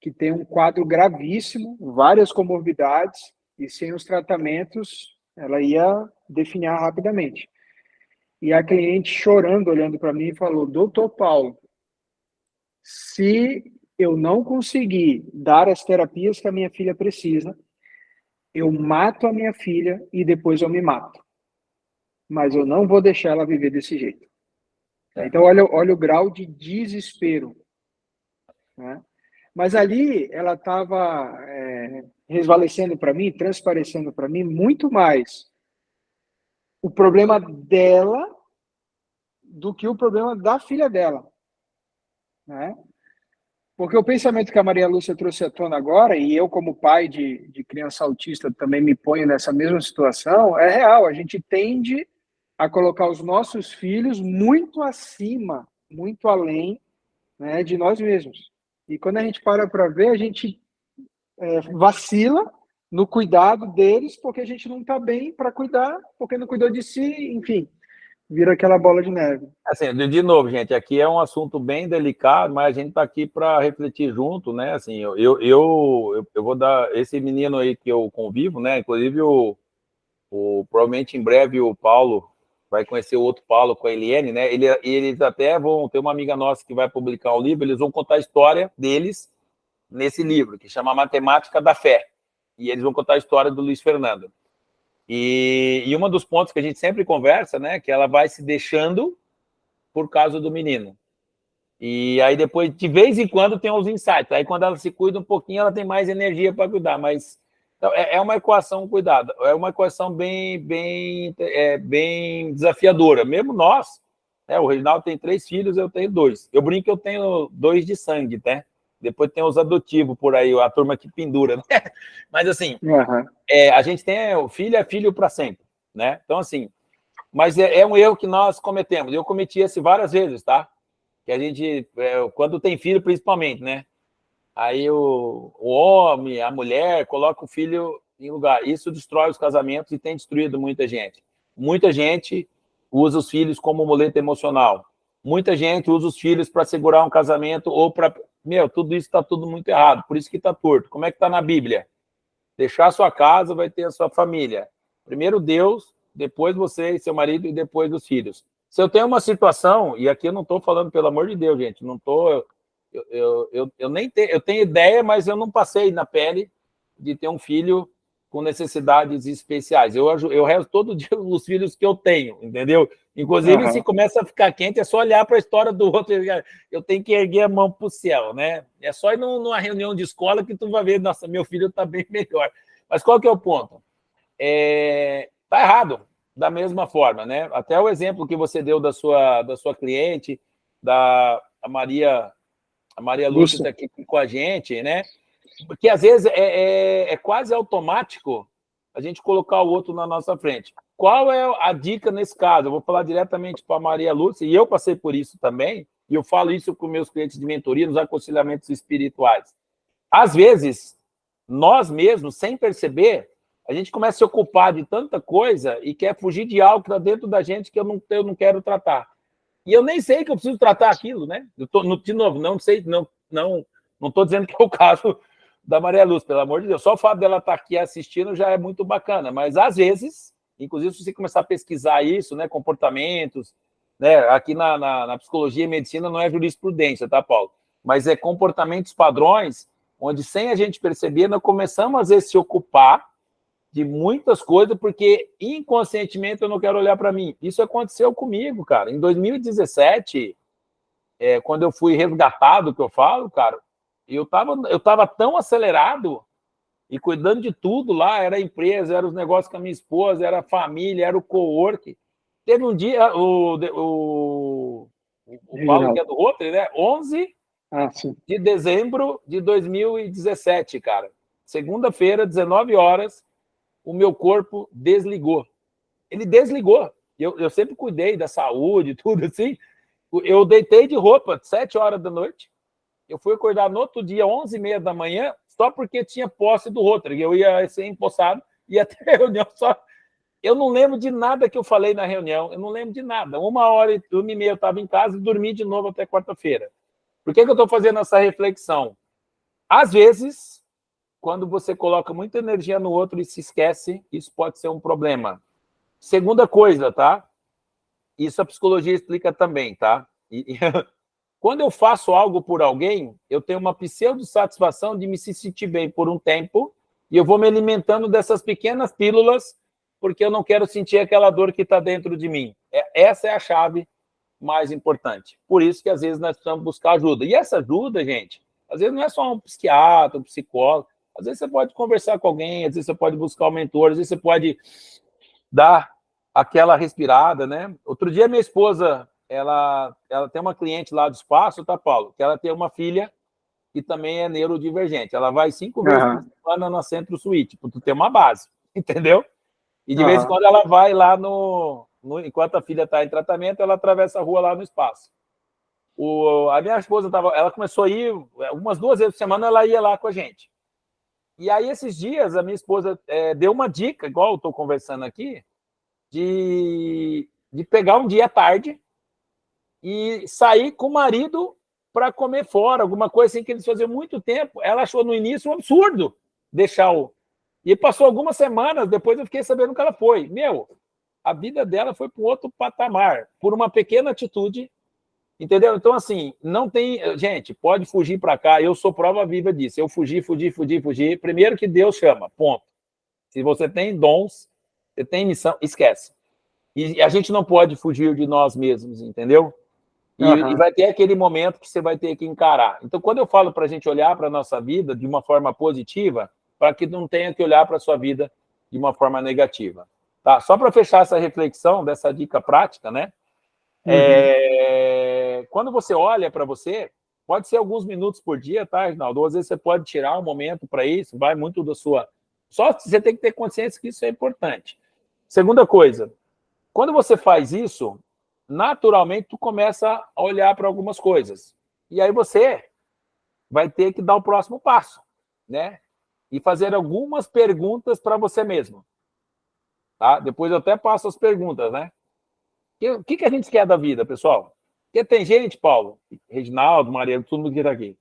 que tem um quadro gravíssimo, várias comorbidades, e sem os tratamentos ela ia definhar rapidamente. E a cliente chorando, olhando para mim, falou: doutor Paulo, se eu não conseguir dar as terapias que a minha filha precisa, eu mato a minha filha e depois eu me mato. Mas eu não vou deixar ela viver desse jeito. Então, olha o grau de desespero, né? Mas ali ela estava resvalecendo para mim, transparecendo para mim muito mais o problema dela do que o problema da filha dela, né? Porque o pensamento que a Maria Lúcia trouxe à tona agora, e eu como pai de criança autista também me ponho nessa mesma situação, é real. A gente tende a colocar os nossos filhos muito acima, muito além, né, de nós mesmos. E quando a gente para ver, a gente vacila, no cuidado deles, porque a gente não está bem para cuidar, porque não cuidou de si, enfim, vira aquela bola de neve. Assim, de novo, gente, aqui é um assunto bem delicado, mas a gente está aqui para refletir junto, né? Assim, eu vou dar esse menino aí que eu convivo, né? Inclusive provavelmente em breve o Paulo vai conhecer o outro Paulo com a Eliane, né? Eles até vão ter uma amiga nossa que vai publicar um livro, eles vão contar a história deles nesse livro, que chama Matemática da Fé. E eles vão contar a história do Luiz Fernando. E um dos pontos que a gente sempre conversa, né, que ela vai se deixando por causa do menino. E aí depois, de vez em quando, tem uns insights. Aí quando ela se cuida um pouquinho, ela tem mais energia para cuidar, mas então, é uma equação, cuidado, é uma equação bem desafiadora. Mesmo nós, né, o Reginaldo tem 3 filhos, eu tenho 2. Eu brinco que eu tenho 2 de sangue, né? Depois tem os adotivos por aí, a turma que pendura, né? Mas assim, a gente tem o filho é filho para sempre, né? Então assim, mas é um erro que nós cometemos. Eu cometi esse várias vezes, tá? Que a gente, quando tem filho principalmente, né? Aí o homem, a mulher, coloca o filho em lugar. Isso destrói os casamentos e tem destruído muita gente. Muita gente usa os filhos como muleta emocional. Muita gente usa os filhos para segurar um casamento ou para... tudo isso está tudo muito errado, por isso que está torto. Como é que está na Bíblia? Deixar a sua casa, vai ter a sua família. Primeiro Deus, depois você e seu marido e depois os filhos. Se eu tenho uma situação, e aqui eu não estou falando, pelo amor de Deus, gente, não estou... Eu nem tenho, eu tenho ideia, mas eu não passei na pele de ter um filho com necessidades especiais. Eu rezo todo dia os filhos que eu tenho, entendeu? Inclusive, se começa a ficar quente, é só olhar para a história do outro. Eu tenho que erguer a mão para o céu, né? É só ir numa reunião de escola que tu vai ver, nossa, meu filho está bem melhor. Mas qual que é o ponto? Está errado, da mesma forma, né? Até o exemplo que você deu da sua cliente, a Maria Lúcia está aqui com a gente, né? Porque às vezes é quase automático a gente colocar o outro na nossa frente. Qual é a dica nesse caso? Eu vou falar diretamente para a Maria Lúcia, e eu passei por isso também, e eu falo isso com meus clientes de mentoria, nos aconselhamentos espirituais. Às vezes, nós mesmos, sem perceber, a gente começa a se ocupar de tanta coisa e quer fugir de algo que está dentro da gente que eu não quero tratar. E eu nem sei que eu preciso tratar aquilo, né? De novo, não sei, não estou dizendo que é o caso da Maria Lúcia, pelo amor de Deus. Só o fato dela estar aqui assistindo já é muito bacana, mas às vezes, inclusive se você começar a pesquisar isso, né, comportamentos, né, aqui na psicologia e medicina não é jurisprudência, tá, Paulo? Mas é comportamentos padrões, onde sem a gente perceber, nós começamos às vezes a se ocupar de muitas coisas, porque inconscientemente eu não quero olhar para mim. Isso aconteceu comigo, cara. Em 2017, quando eu fui resgatado, que eu falo, cara, eu tava tão acelerado e cuidando de tudo lá, era a empresa, era os negócios com a minha esposa, era a família, era o co-work. Teve um dia, o Paulo, que é do Rotary, né? 11 de dezembro de 2017, cara. Segunda-feira, 19 horas, o meu corpo desligou. Ele desligou. Eu sempre cuidei da saúde, tudo assim. Eu deitei de roupa 7 horas da noite. Eu fui acordar no outro dia, 11h30 da manhã, só porque tinha posse do Rotary. Eu ia ser empossado, ia ter reunião só. Eu não lembro de nada que eu falei na reunião. Eu não lembro de nada. 1h30 eu estava em casa e dormi de novo até quarta-feira. Por que eu estou fazendo essa reflexão? Às vezes, quando você coloca muita energia no outro e se esquece, isso pode ser um problema. Segunda coisa, tá? Isso a psicologia explica também, tá? Quando eu faço algo por alguém, eu tenho uma pseudo-satisfação de me sentir bem por um tempo e eu vou me alimentando dessas pequenas pílulas porque eu não quero sentir aquela dor que está dentro de mim. Essa é a chave mais importante. Por isso que, às vezes, nós precisamos buscar ajuda. E essa ajuda, gente, às vezes não é só um psiquiatra, um psicólogo. Às vezes você pode conversar com alguém, às vezes você pode buscar um mentor, às vezes você pode dar aquela respirada, né? Outro dia, minha esposa, ela tem uma cliente lá do espaço, tá, Paulo? Que ela tem uma filha que também é neurodivergente. Ela vai 5 vezes por semana na Centro Suíte, para tu ter uma base, entendeu? E de vez em quando ela vai lá enquanto a filha está em tratamento, ela atravessa a rua lá no espaço. A minha esposa ela começou a ir, umas 2 vezes por semana ela ia lá com a gente. E aí, esses dias, a minha esposa deu uma dica, igual eu estou conversando aqui, de pegar um dia à tarde e sair com o marido para comer fora, alguma coisa assim que eles faziam muito tempo. Ela achou no início um absurdo deixar o... E passou algumas semanas, depois eu fiquei sabendo que ela foi. Meu, a vida dela foi para um outro patamar, por uma pequena atitude, entendeu? Então, assim, não tem... Gente, pode fugir para cá, eu sou prova viva disso. Eu fugi. Primeiro que Deus chama, ponto. Se você tem dons, você tem missão, esquece. E a gente não pode fugir de nós mesmos, entendeu? E vai ter aquele momento que você vai ter que encarar. Então, quando eu falo para a gente olhar para a nossa vida de uma forma positiva, para que não tenha que olhar para a sua vida de uma forma negativa. Tá? Só para fechar essa reflexão, dessa dica prática, né? Quando você olha para você, pode ser alguns minutos por dia, tá, Reginaldo? Às vezes você pode tirar um momento para isso, vai muito da sua... Só você tem que ter consciência que isso é importante. Segunda coisa, quando você faz isso, naturalmente tu começa a olhar para algumas coisas. E aí você vai ter que dar o próximo passo, né? E fazer algumas perguntas para você mesmo. Tá? Depois eu até passo as perguntas, né? O que a gente quer da vida, pessoal? Porque tem gente, Paulo, Reginaldo, Mariano, todo mundo que está aqui.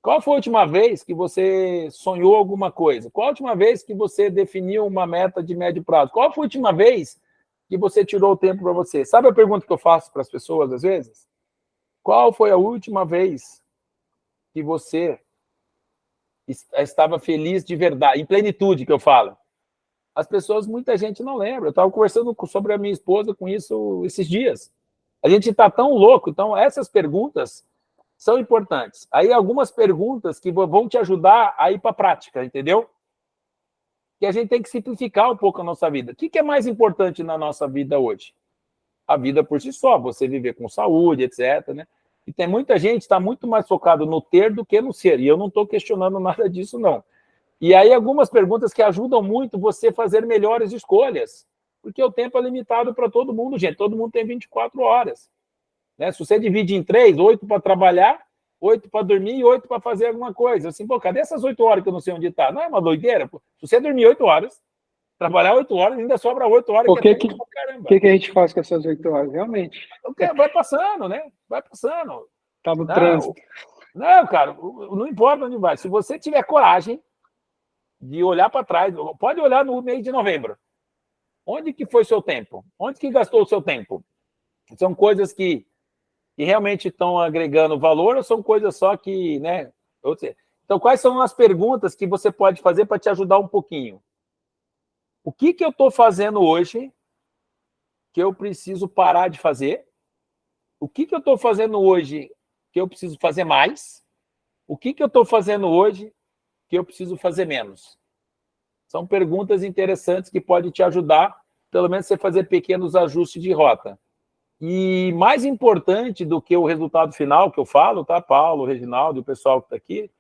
Qual foi a última vez que você sonhou alguma coisa? Qual a última vez que você definiu uma meta de médio prazo? Qual foi a última vez que você tirou o tempo para você? Sabe a pergunta que eu faço para as pessoas, às vezes? Qual foi a última vez que você estava feliz de verdade, em plenitude, que eu falo? As pessoas, muita gente não lembra. Eu estava conversando sobre a minha esposa com isso esses dias. A gente está tão louco. Então, essas perguntas são importantes. Aí, algumas perguntas que vão te ajudar a ir para a prática, entendeu? Que a gente tem que simplificar um pouco a nossa vida. O que é mais importante na nossa vida hoje? A vida por si só, você viver com saúde, etc., né? E tem muita gente que está muito mais focado no ter do que no ser. E eu não estou questionando nada disso, não. E aí, algumas perguntas que ajudam muito você a fazer melhores escolhas. Porque o tempo é limitado para todo mundo, gente. Todo mundo tem 24 horas. Né? Se você divide em 3, 8 para trabalhar, 8 para dormir e 8 para fazer alguma coisa. Assim, pô, cadê essas 8 horas que eu não sei onde está? Não é uma doideira? Pô? Se você dormir 8 horas, trabalhar 8 horas, ainda sobra 8 horas. O que a gente faz com essas 8 horas, realmente? Vai passando, né? Vai passando. Tá no trânsito. Não, cara, não importa onde vai. Se você tiver coragem de olhar para trás, pode olhar no mês de novembro. Onde que foi seu tempo? Onde que gastou o seu tempo? São coisas que realmente estão agregando valor ou são coisas só que, né? Então, quais são as perguntas que você pode fazer para te ajudar um pouquinho? O que eu estou fazendo hoje que eu preciso parar de fazer? O que eu estou fazendo hoje que eu preciso fazer mais? O que eu estou fazendo hoje que eu preciso fazer menos? São perguntas interessantes que podem te ajudar, pelo menos, você fazer pequenos ajustes de rota. E mais importante do que o resultado final que eu falo, tá, Paulo, Reginaldo, o pessoal que está aqui,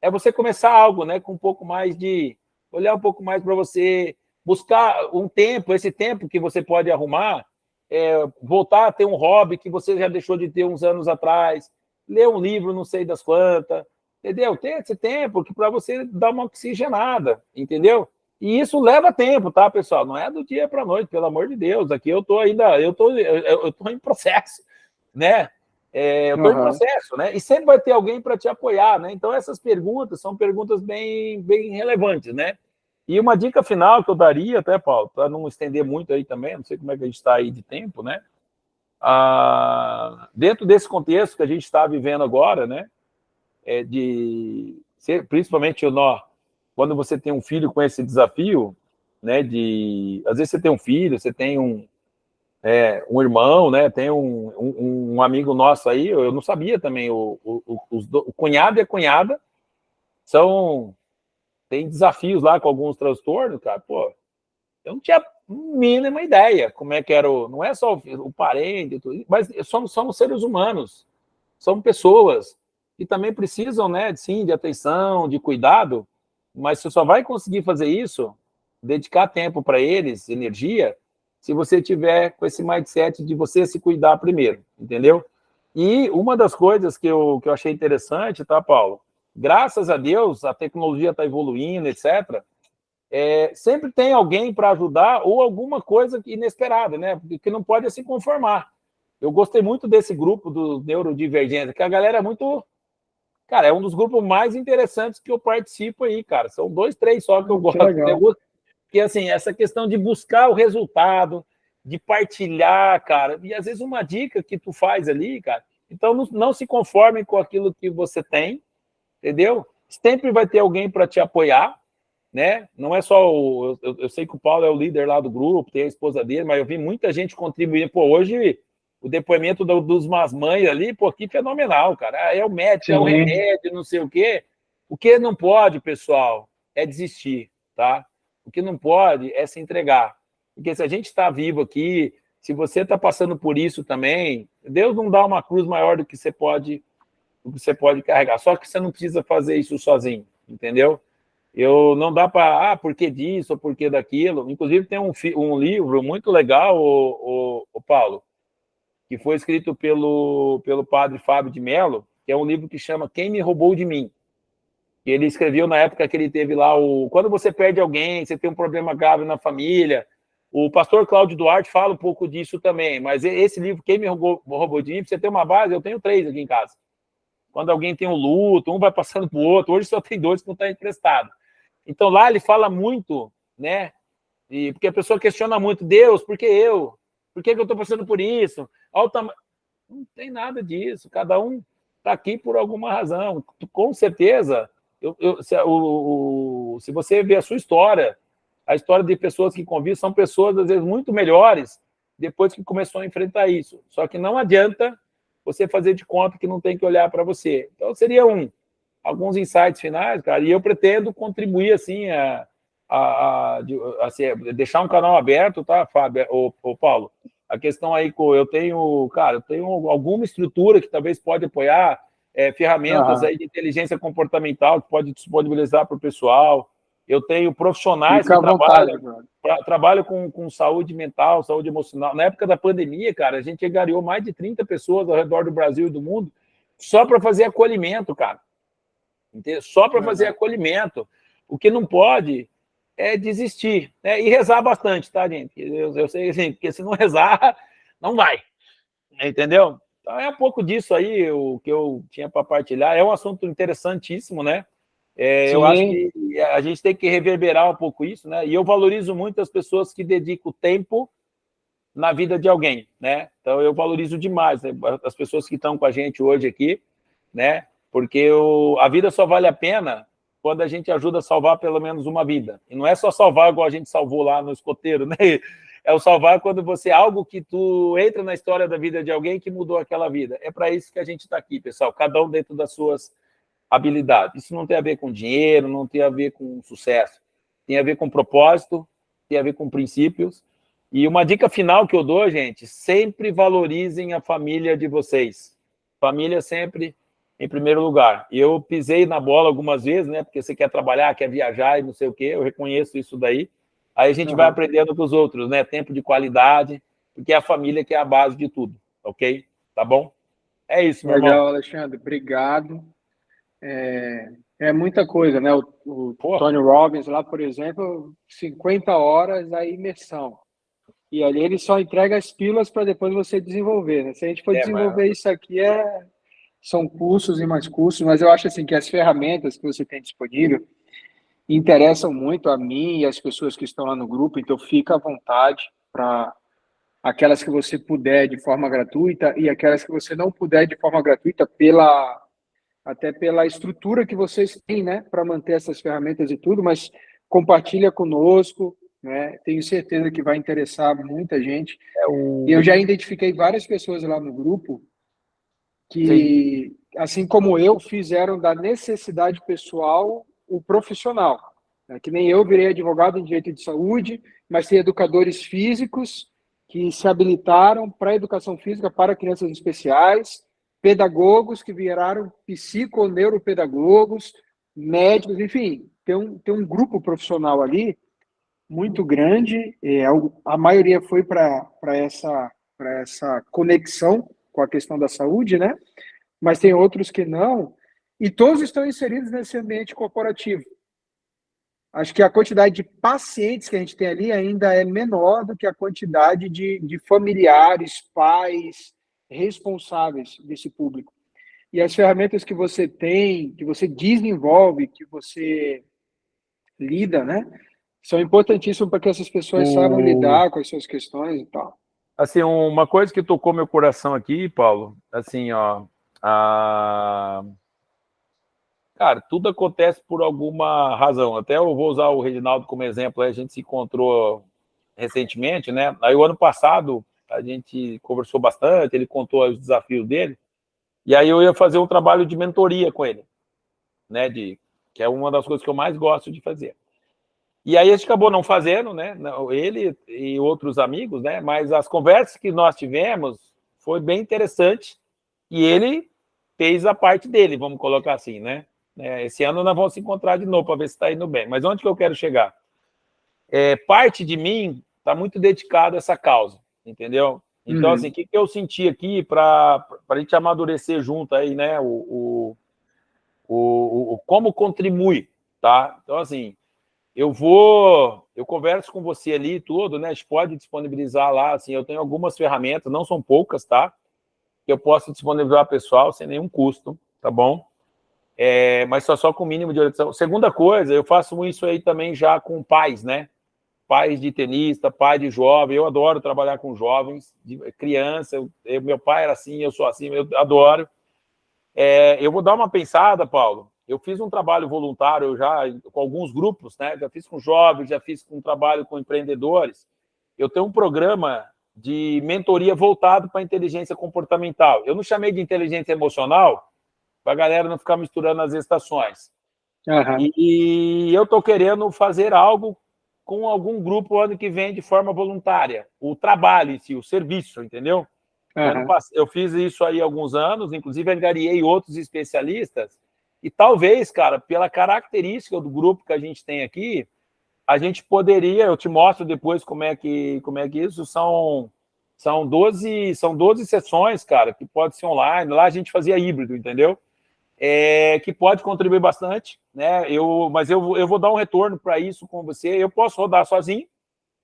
é você começar algo, né, com um pouco mais de... olhar um pouco mais para você, buscar um tempo, esse tempo que você pode arrumar, voltar a ter um hobby que você já deixou de ter uns anos atrás, ler um livro, não sei das quantas, entendeu? Tem esse tempo para você dar uma oxigenada, entendeu? E isso leva tempo, tá, pessoal? Não é do dia para a noite, pelo amor de Deus. Aqui eu estou em processo, né? Eu estou em processo, né? E sempre vai ter alguém para te apoiar, né? Então, essas perguntas são perguntas bem, bem relevantes, né? E uma dica final que eu daria, até, Paulo, para não estender muito aí também, não sei como é que a gente está aí de tempo, né? Dentro desse contexto que a gente está vivendo agora, né? Principalmente quando você tem um filho com esse desafio, né? Às vezes você tem um filho, você tem um irmão, né? Tem um amigo nosso aí, eu não sabia também, o cunhado e a cunhada tem desafios lá com alguns transtornos, cara. Pô, eu não tinha a mínima ideia como é que era não é só o parente, mas somos seres humanos, são pessoas que também precisam, né, sim, de atenção, de cuidado, mas você só vai conseguir fazer isso, dedicar tempo para eles, energia, se você tiver com esse mindset de você se cuidar primeiro, entendeu? E uma das coisas que eu achei interessante, tá, Paulo? graças a Deus, a tecnologia está evoluindo, etc., sempre tem alguém para ajudar ou alguma coisa inesperada, né? Que não pode se conformar. Eu gostei muito desse grupo do Neurodivergência, que a galera é muito... Cara, é um dos grupos mais interessantes que eu participo aí, cara. São 2, 3 só que eu gosto. Porque, assim, essa questão de buscar o resultado, de partilhar, cara, e às vezes uma dica que tu faz ali, cara, então não se conforme com aquilo que você tem, entendeu? Sempre vai ter alguém para te apoiar, né? Não é só eu sei que o Paulo é o líder lá do grupo, tem a esposa dele, mas eu vi muita gente contribuindo. Pô, hoje o depoimento dos mães ali, pô, que fenomenal, cara. É o médico, é o remédio, não sei o quê. O que não pode, pessoal, é desistir, tá? O que não pode é se entregar. Porque se a gente está vivo aqui, se você está passando por isso também, Deus não dá uma cruz maior do que você pode carregar. Só que você não precisa fazer isso sozinho, entendeu? Não dá para, por que disso ou por que daquilo. Inclusive, tem um livro muito legal, o Paulo, que foi escrito pelo padre Fábio de Mello, que é um livro que chama Quem Me Roubou de Mim. E ele escreveu na época que ele teve lá quando você perde alguém, você tem um problema grave na família. O pastor Cláudio Duarte fala um pouco disso também, mas esse livro, Quem Me Roubou de Mim, pra você ter uma base, eu tenho 3 aqui em casa. Quando alguém tem um luto, um vai passando para o outro, hoje só tem 2 que não está emprestado. Então, lá ele fala muito, né? Porque a pessoa questiona muito, Deus, por que eu? Por que eu estou passando por isso? Não tem nada disso, cada um está aqui por alguma razão. Com certeza, se você vê a sua história, a história de pessoas que convivem, são pessoas, às vezes, muito melhores depois que começou a enfrentar isso. Só que não adianta você fazer de conta que não tem que olhar para você. Então, seria alguns insights finais, cara, e eu pretendo contribuir, assim, assim, deixar um canal aberto, tá, Fábio, o Paulo? A questão aí, eu tenho alguma estrutura que talvez pode apoiar, ferramentas aí de inteligência comportamental que pode disponibilizar para o pessoal. Eu tenho profissionais que trabalham com saúde mental, saúde emocional. Na época da pandemia, cara, a gente angariou mais de 30 pessoas ao redor do Brasil e do mundo só para fazer acolhimento, cara. Só para fazer acolhimento. O que não pode é desistir, né? E rezar bastante, tá, gente? Eu sei assim, porque se não rezar, não vai. Entendeu? Então é um pouco disso aí o que eu tinha para partilhar. É um assunto interessantíssimo, né? Eu acho que a gente tem que reverberar um pouco isso, né? E eu valorizo muito as pessoas que dedicam tempo na vida de alguém, né? Então eu valorizo demais, né, as pessoas que estão com a gente hoje aqui, né? Porque a vida só vale a pena quando a gente ajuda a salvar pelo menos uma vida. E não é só salvar igual a gente salvou lá no escoteiro, né? É o salvar quando algo que tu entra na história da vida de alguém que mudou aquela vida. É para isso que a gente está aqui, pessoal, cada um dentro das suas habilidades. Isso não tem a ver com dinheiro, não tem a ver com sucesso. Tem a ver com propósito, tem a ver com princípios. E uma dica final que eu dou, gente, sempre valorizem a família de vocês. Família sempre em primeiro lugar. Eu pisei na bola algumas vezes, né? Porque você quer trabalhar, quer viajar e não sei o quê, eu reconheço isso daí. Aí a gente vai aprendendo com os outros, né? Tempo de qualidade, porque é a família que é a base de tudo, ok? Tá bom? É isso, meu irmão. Legal, Alexandre, obrigado. É muita coisa, né? O Tony Robbins lá, por exemplo, 50 horas a imersão. E ali ele só entrega as pílulas para depois você desenvolver, né? Se a gente for desenvolver isso aqui, são cursos e mais cursos, mas eu acho assim que as ferramentas que você tem disponível interessam muito a mim e as pessoas que estão lá no grupo, então fica à vontade para aquelas que você puder de forma gratuita e aquelas que você não puder de forma gratuita até pela estrutura que vocês têm, né, para manter essas ferramentas e tudo, mas compartilha conosco, né? Tenho certeza que vai interessar muita gente. E eu já identifiquei várias pessoas lá no grupo que, assim como eu, fizeram da necessidade pessoal o profissional. Né? Que nem eu virei advogado em direito de saúde, mas tem educadores físicos que se habilitaram para a educação física para crianças especiais, pedagogos que viraram psiconeuropedagogos, médicos, enfim, tem um grupo profissional ali muito grande, a maioria foi para essa conexão com a questão da saúde, né? Mas tem outros que não, E todos estão inseridos nesse ambiente corporativo. Acho que a quantidade de pacientes que a gente tem ali ainda é menor do que a quantidade de familiares, pais, responsáveis desse público. E as ferramentas que você tem, que você desenvolve, que você lida, né, são importantíssimas para que essas pessoas saibam lidar com as suas questões e tal. Assim, uma coisa que tocou meu coração aqui, Paulo, assim, ó, cara, tudo acontece por alguma razão. Até eu vou usar o Reginaldo como exemplo, a gente se encontrou recentemente, né? Aí o ano passado a gente conversou bastante, ele contou os desafios dele, e aí eu ia fazer um trabalho de mentoria com ele, né? Que é uma das coisas que eu mais gosto de fazer. E aí a gente acabou não fazendo, né? Ele e outros amigos, né? Mas as conversas que nós tivemos foi bem interessante e ele fez a parte dele, vamos colocar assim, né? Esse ano nós vamos se encontrar de novo para ver se está indo bem. Mas onde que eu quero chegar? Parte de mim está muito dedicado a essa causa, entendeu? Então, assim, o que eu senti aqui para a gente amadurecer junto aí, né? Como contribui, tá? Então, assim, eu converso com você ali e tudo, né? A gente pode disponibilizar lá, assim, eu tenho algumas ferramentas, não são poucas, tá? Que eu posso disponibilizar ao pessoal sem nenhum custo, tá bom? Mas só com o mínimo de orientação. Segunda coisa, eu faço isso aí também já com pais, né? Pais de tenista, pai de jovem, eu adoro trabalhar com jovens, de criança, meu pai era assim, eu sou assim, eu adoro. Eu vou dar uma pensada, Paulo, eu fiz um trabalho voluntário já com alguns grupos, né? Já fiz com jovens, já fiz um trabalho com empreendedores. Eu tenho um programa de mentoria voltado para a inteligência comportamental. Eu não chamei de inteligência emocional, para a galera não ficar misturando as estações. Uhum. E eu estou querendo fazer algo com algum grupo ano que vem de forma voluntária. O trabalho em si, o serviço, entendeu? Uhum. Eu fiz isso aí há alguns anos, inclusive angariei outros especialistas, e talvez, cara, pela característica do grupo que a gente tem aqui, a gente poderia, eu te mostro depois como é que isso, são 12 sessões, cara, que pode ser online, lá a gente fazia híbrido, entendeu? Que pode contribuir bastante, né? Mas eu vou dar um retorno para isso com você. Eu posso rodar sozinho,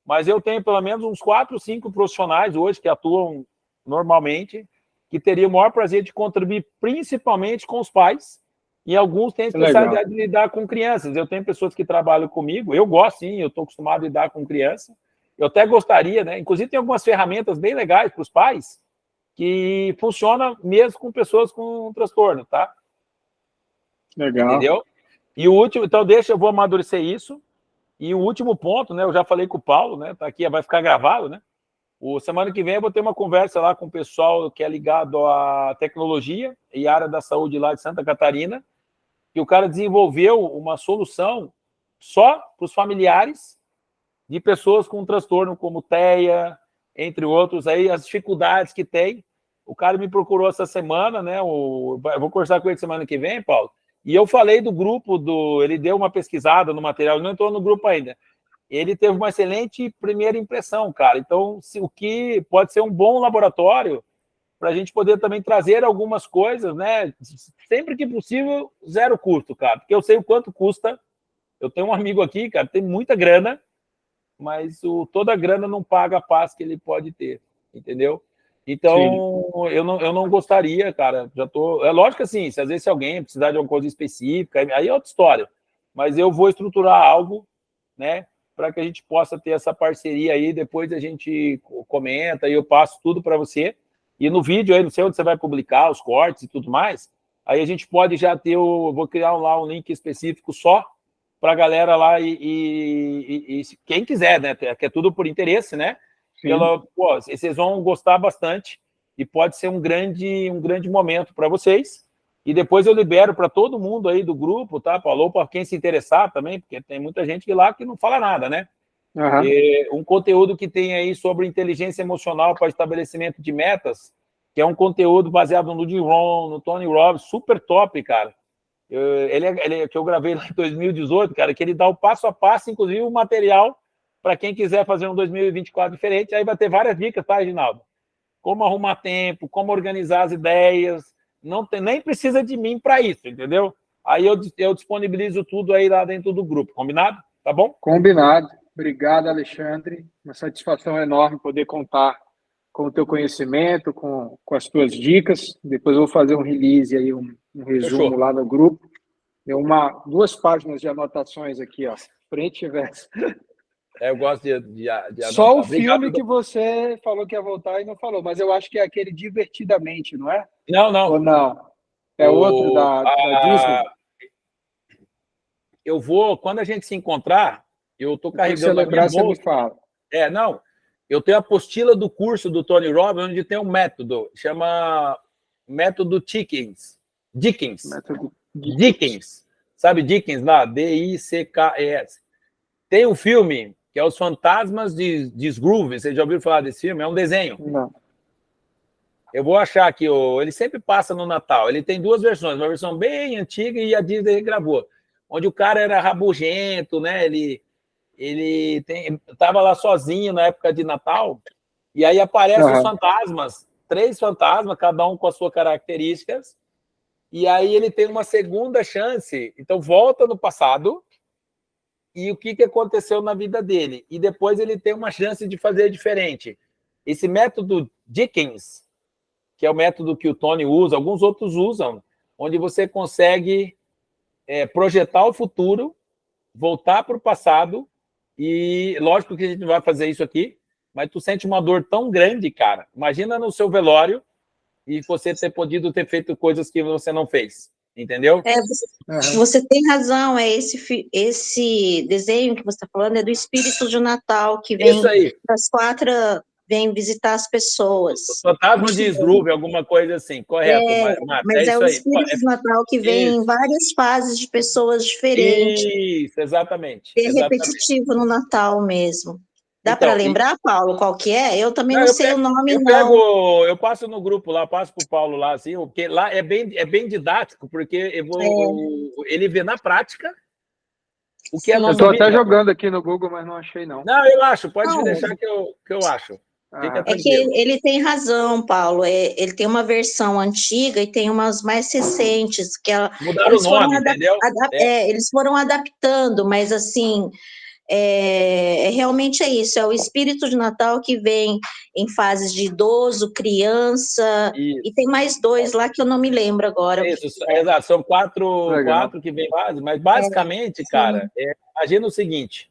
mas eu tenho pelo menos uns 4 ou 5 profissionais hoje que atuam normalmente, que teriam o maior prazer de contribuir principalmente com os pais, e alguns têm a especialidade de lidar com crianças. Eu tenho pessoas que trabalham comigo, eu gosto sim, eu estou acostumado a lidar com criança, eu até gostaria, né? Inclusive tem algumas ferramentas bem legais para os pais, que funcionam mesmo com pessoas com transtorno, tá? Legal. Entendeu? E o último, então eu vou amadurecer isso. E o último ponto, né? Eu já falei com o Paulo, né? Tá aqui, vai ficar gravado, né? Semana que vem eu vou ter uma conversa lá com o pessoal que é ligado à tecnologia e área da saúde lá de Santa Catarina, que o cara desenvolveu uma solução só para os familiares de pessoas com transtorno como TEA, entre outros, aí as dificuldades que tem. O cara me procurou essa semana, né? Eu vou conversar com ele semana que vem, Paulo. E eu falei do grupo, ele deu uma pesquisada no material, ele não entrou no grupo ainda. Ele teve uma excelente primeira impressão, cara. Então, o que pode ser um bom laboratório para a gente poder também trazer algumas coisas, né? Sempre que possível, zero custo, cara. Porque eu sei o quanto custa. Eu tenho um amigo aqui, cara, tem muita grana, mas toda a grana não paga a paz que ele pode ter, entendeu? Então, eu não gostaria, cara, é lógico que assim, se às vezes alguém precisar de uma coisa específica, aí é outra história, mas eu vou estruturar algo, né, para que a gente possa ter essa parceria aí, depois a gente comenta e eu passo tudo para você, e no vídeo aí, não sei onde você vai publicar os cortes e tudo mais, aí a gente pode já ter, vou criar lá um link específico só para a galera lá e quem quiser, né, que é tudo por interesse, né, vocês vão gostar bastante e pode ser um grande momento para vocês. E depois eu libero para todo mundo aí do grupo, tá, Paulo? Ou para quem se interessar também, porque tem muita gente lá que não fala nada, né? Uhum. Um conteúdo que tem aí sobre inteligência emocional para estabelecimento de metas, que é um conteúdo baseado no Jim Rohn, no Tony Robbins, super top, cara. Que eu gravei lá em 2018, cara, que ele dá o passo a passo, inclusive o material para quem quiser fazer um 2024 diferente, aí vai ter várias dicas, tá, Reginaldo? Como arrumar tempo, como organizar as ideias, nem precisa de mim para isso, entendeu? Aí eu disponibilizo tudo aí lá dentro do grupo, combinado? Tá bom? Combinado. Obrigado, Alexandre. Uma satisfação enorme poder contar com o teu conhecimento, com as tuas dicas. Depois eu vou fazer um release aí, um resumo Fechou. lá no grupo. Tem 2 páginas de anotações aqui, ó, frente e verso. Eu gosto de anotar. Só o Obrigado. filme que você falou que ia voltar e não falou, mas eu acho que é aquele Divertidamente, não é? Não. Ou não? É outro da Disney? Eu vou, quando a gente se encontrar, eu estou Depois carregando você na minha lembrar, você me bolsa. fala. Não. Eu tenho a apostila do curso do Tony Robbins, onde tem um método, chama método Dickens. Método Dickens. Sabe Dickens lá? D-I-C-K-E-S. Tem um filme que é Os Fantasmas de Scrooge. Você já ouviu falar desse filme? É um desenho. Não. Eu vou achar aqui, ele sempre passa no Natal. Ele tem 2 versões, uma versão bem antiga e a Disney gravou, onde o cara era rabugento, né? Ele estava lá sozinho na época de Natal, e aí aparecem os fantasmas, 3 fantasmas, cada um com as suas características, e aí ele tem uma segunda chance, então volta no passado, e o que aconteceu na vida dele, e depois ele tem uma chance de fazer diferente. Esse método Dickens, que é o método que o Tony usa, alguns outros usam, onde você consegue projetar o futuro, voltar para o passado, e lógico que a gente não vai fazer isso aqui, mas tu sente uma dor tão grande, cara. Imagina no seu velório e você ter podido ter feito coisas que você não fez, entendeu? Você tem razão, esse desenho que você está falando é do espírito de Natal, que vem das 4, vem visitar as pessoas. O fantasma de Scrooge, alguma coisa assim, correto. Mas é o espírito de Natal que vem em várias fases de pessoas diferentes. Isso, exatamente. É repetitivo no Natal mesmo. Dá para lembrar, Paulo, qual que é? Eu também não sei o nome, não. Eu passo no grupo lá, passo para o Paulo lá, assim, porque lá é bem didático, porque ele vê na prática o que é a nossa vida. Eu estou até vida. jogando aqui no Google, mas não achei, não. Não, eu acho, pode deixar que eu acho. É que ele tem razão, Paulo. Ele tem uma versão antiga e tem umas mais recentes. Mudaram o nome, entendeu? Eles foram adaptando, mas assim, realmente é isso. É o espírito de Natal que vem em fases de idoso, criança, e tem mais 2 lá que eu não me lembro agora. Exato, são 4 que vem base, mas basicamente, cara, imagina o seguinte,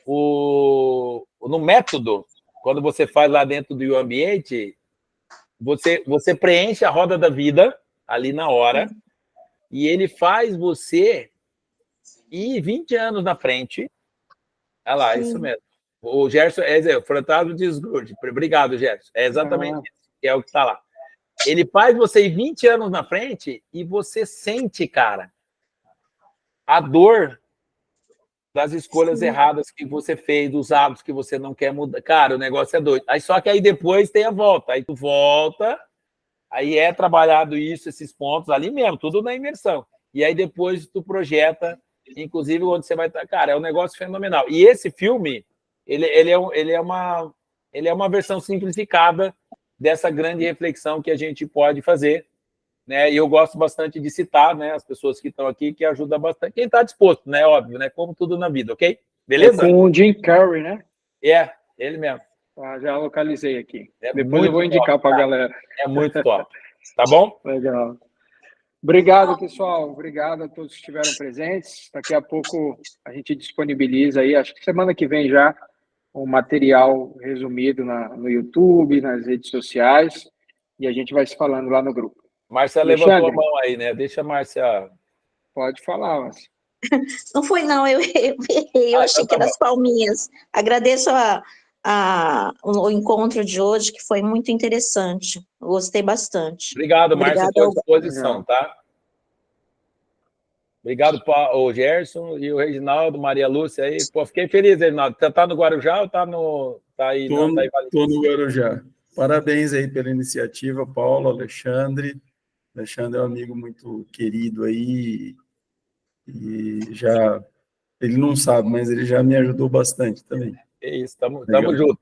no método, quando você faz lá dentro do ambiente, você preenche a roda da vida ali na hora, e ele faz você ir 20 anos na frente. Olha lá, isso mesmo. O Gerson, o fantasma de Scrooge. Obrigado, Gerson. É exatamente isso, que é o que está lá. Ele faz você ir 20 anos na frente e você sente, cara, a dor das escolhas erradas que você fez, dos hábitos que você não quer mudar. Cara, o negócio é doido. Só que aí depois tem a volta. Aí tu volta, aí é trabalhado esses pontos ali mesmo, tudo na imersão. E aí depois tu projeta, inclusive onde você vai estar. Cara, é um negócio fenomenal. E esse filme, ele é uma versão simplificada dessa grande reflexão que a gente pode fazer, né? E eu gosto bastante de citar, né, as pessoas que estão aqui, que ajuda bastante. Quem está disposto, né? Óbvio, né? Como tudo na vida, ok? Beleza? Com o Jim Carrey, né? Ele mesmo. Já localizei aqui. É Depois eu vou indicar para a galera. É muito top. Tá bom? Legal. Obrigado, pessoal. Obrigado a todos que estiveram presentes. Daqui a pouco a gente disponibiliza aí, acho que semana que vem já, um material resumido no YouTube, nas redes sociais, e a gente vai se falando lá no grupo. Márcia levantou a mão aí, né? Deixa a Márcia... Pode falar, Márcia. Não foi, não. Eu achei que eram as palminhas. Agradeço o encontro de hoje, que foi muito interessante. Gostei bastante. Obrigado, Márcia, à tua disposição, tá? Obrigado, o Gerson e o Reginaldo, Maria Lúcia aí. Pô, fiquei feliz, Reginaldo. Você tá no Guarujá ou tá aí? Estou no Guarujá. Parabéns aí pela iniciativa, Paulo, Alexandre. Alexandre é um amigo muito querido aí e já... Ele não sabe, mas ele já me ajudou bastante também. É isso, tamo junto.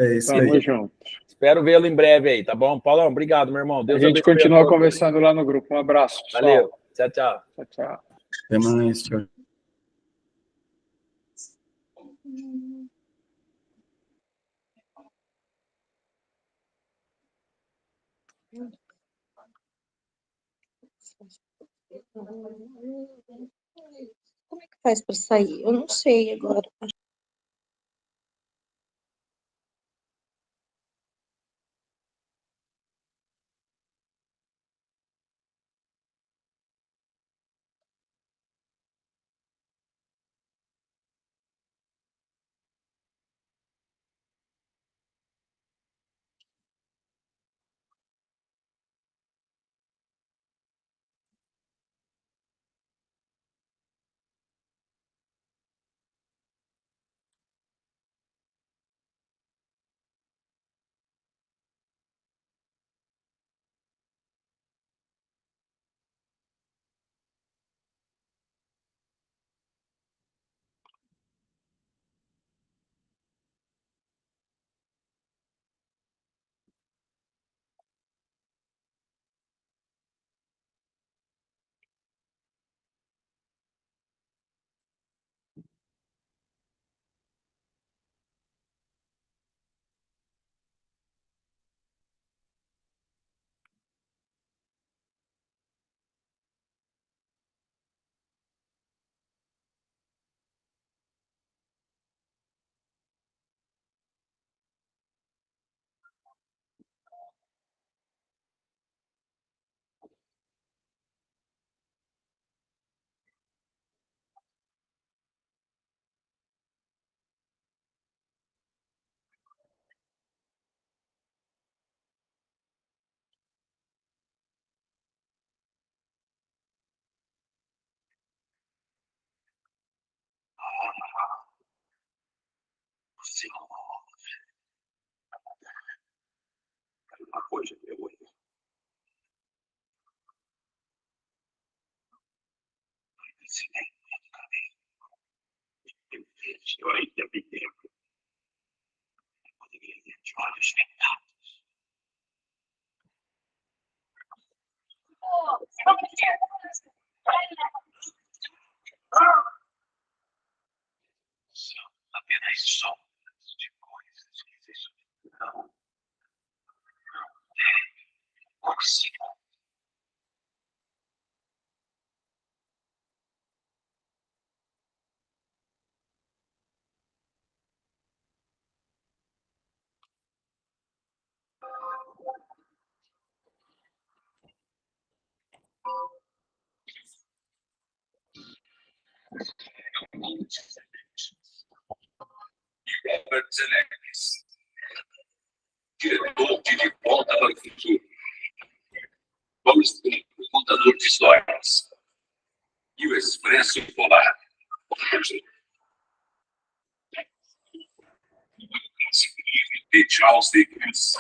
É isso Tamo aí. junto. Espero vê-lo em breve aí, tá bom? Paulão, obrigado, meu irmão. Deus A gente abençoe continua todos. conversando lá no grupo. Um abraço, pessoal. Valeu. Tchau, tchau. Tchau, tchau. Até mais, tchau. Como é que faz para sair? Eu não sei agora. Robert Zemeckis, diretor de Volta para o Futuro, Forrest Gump, o contador de histórias, e o Expresso Polar. De Charles Dickens.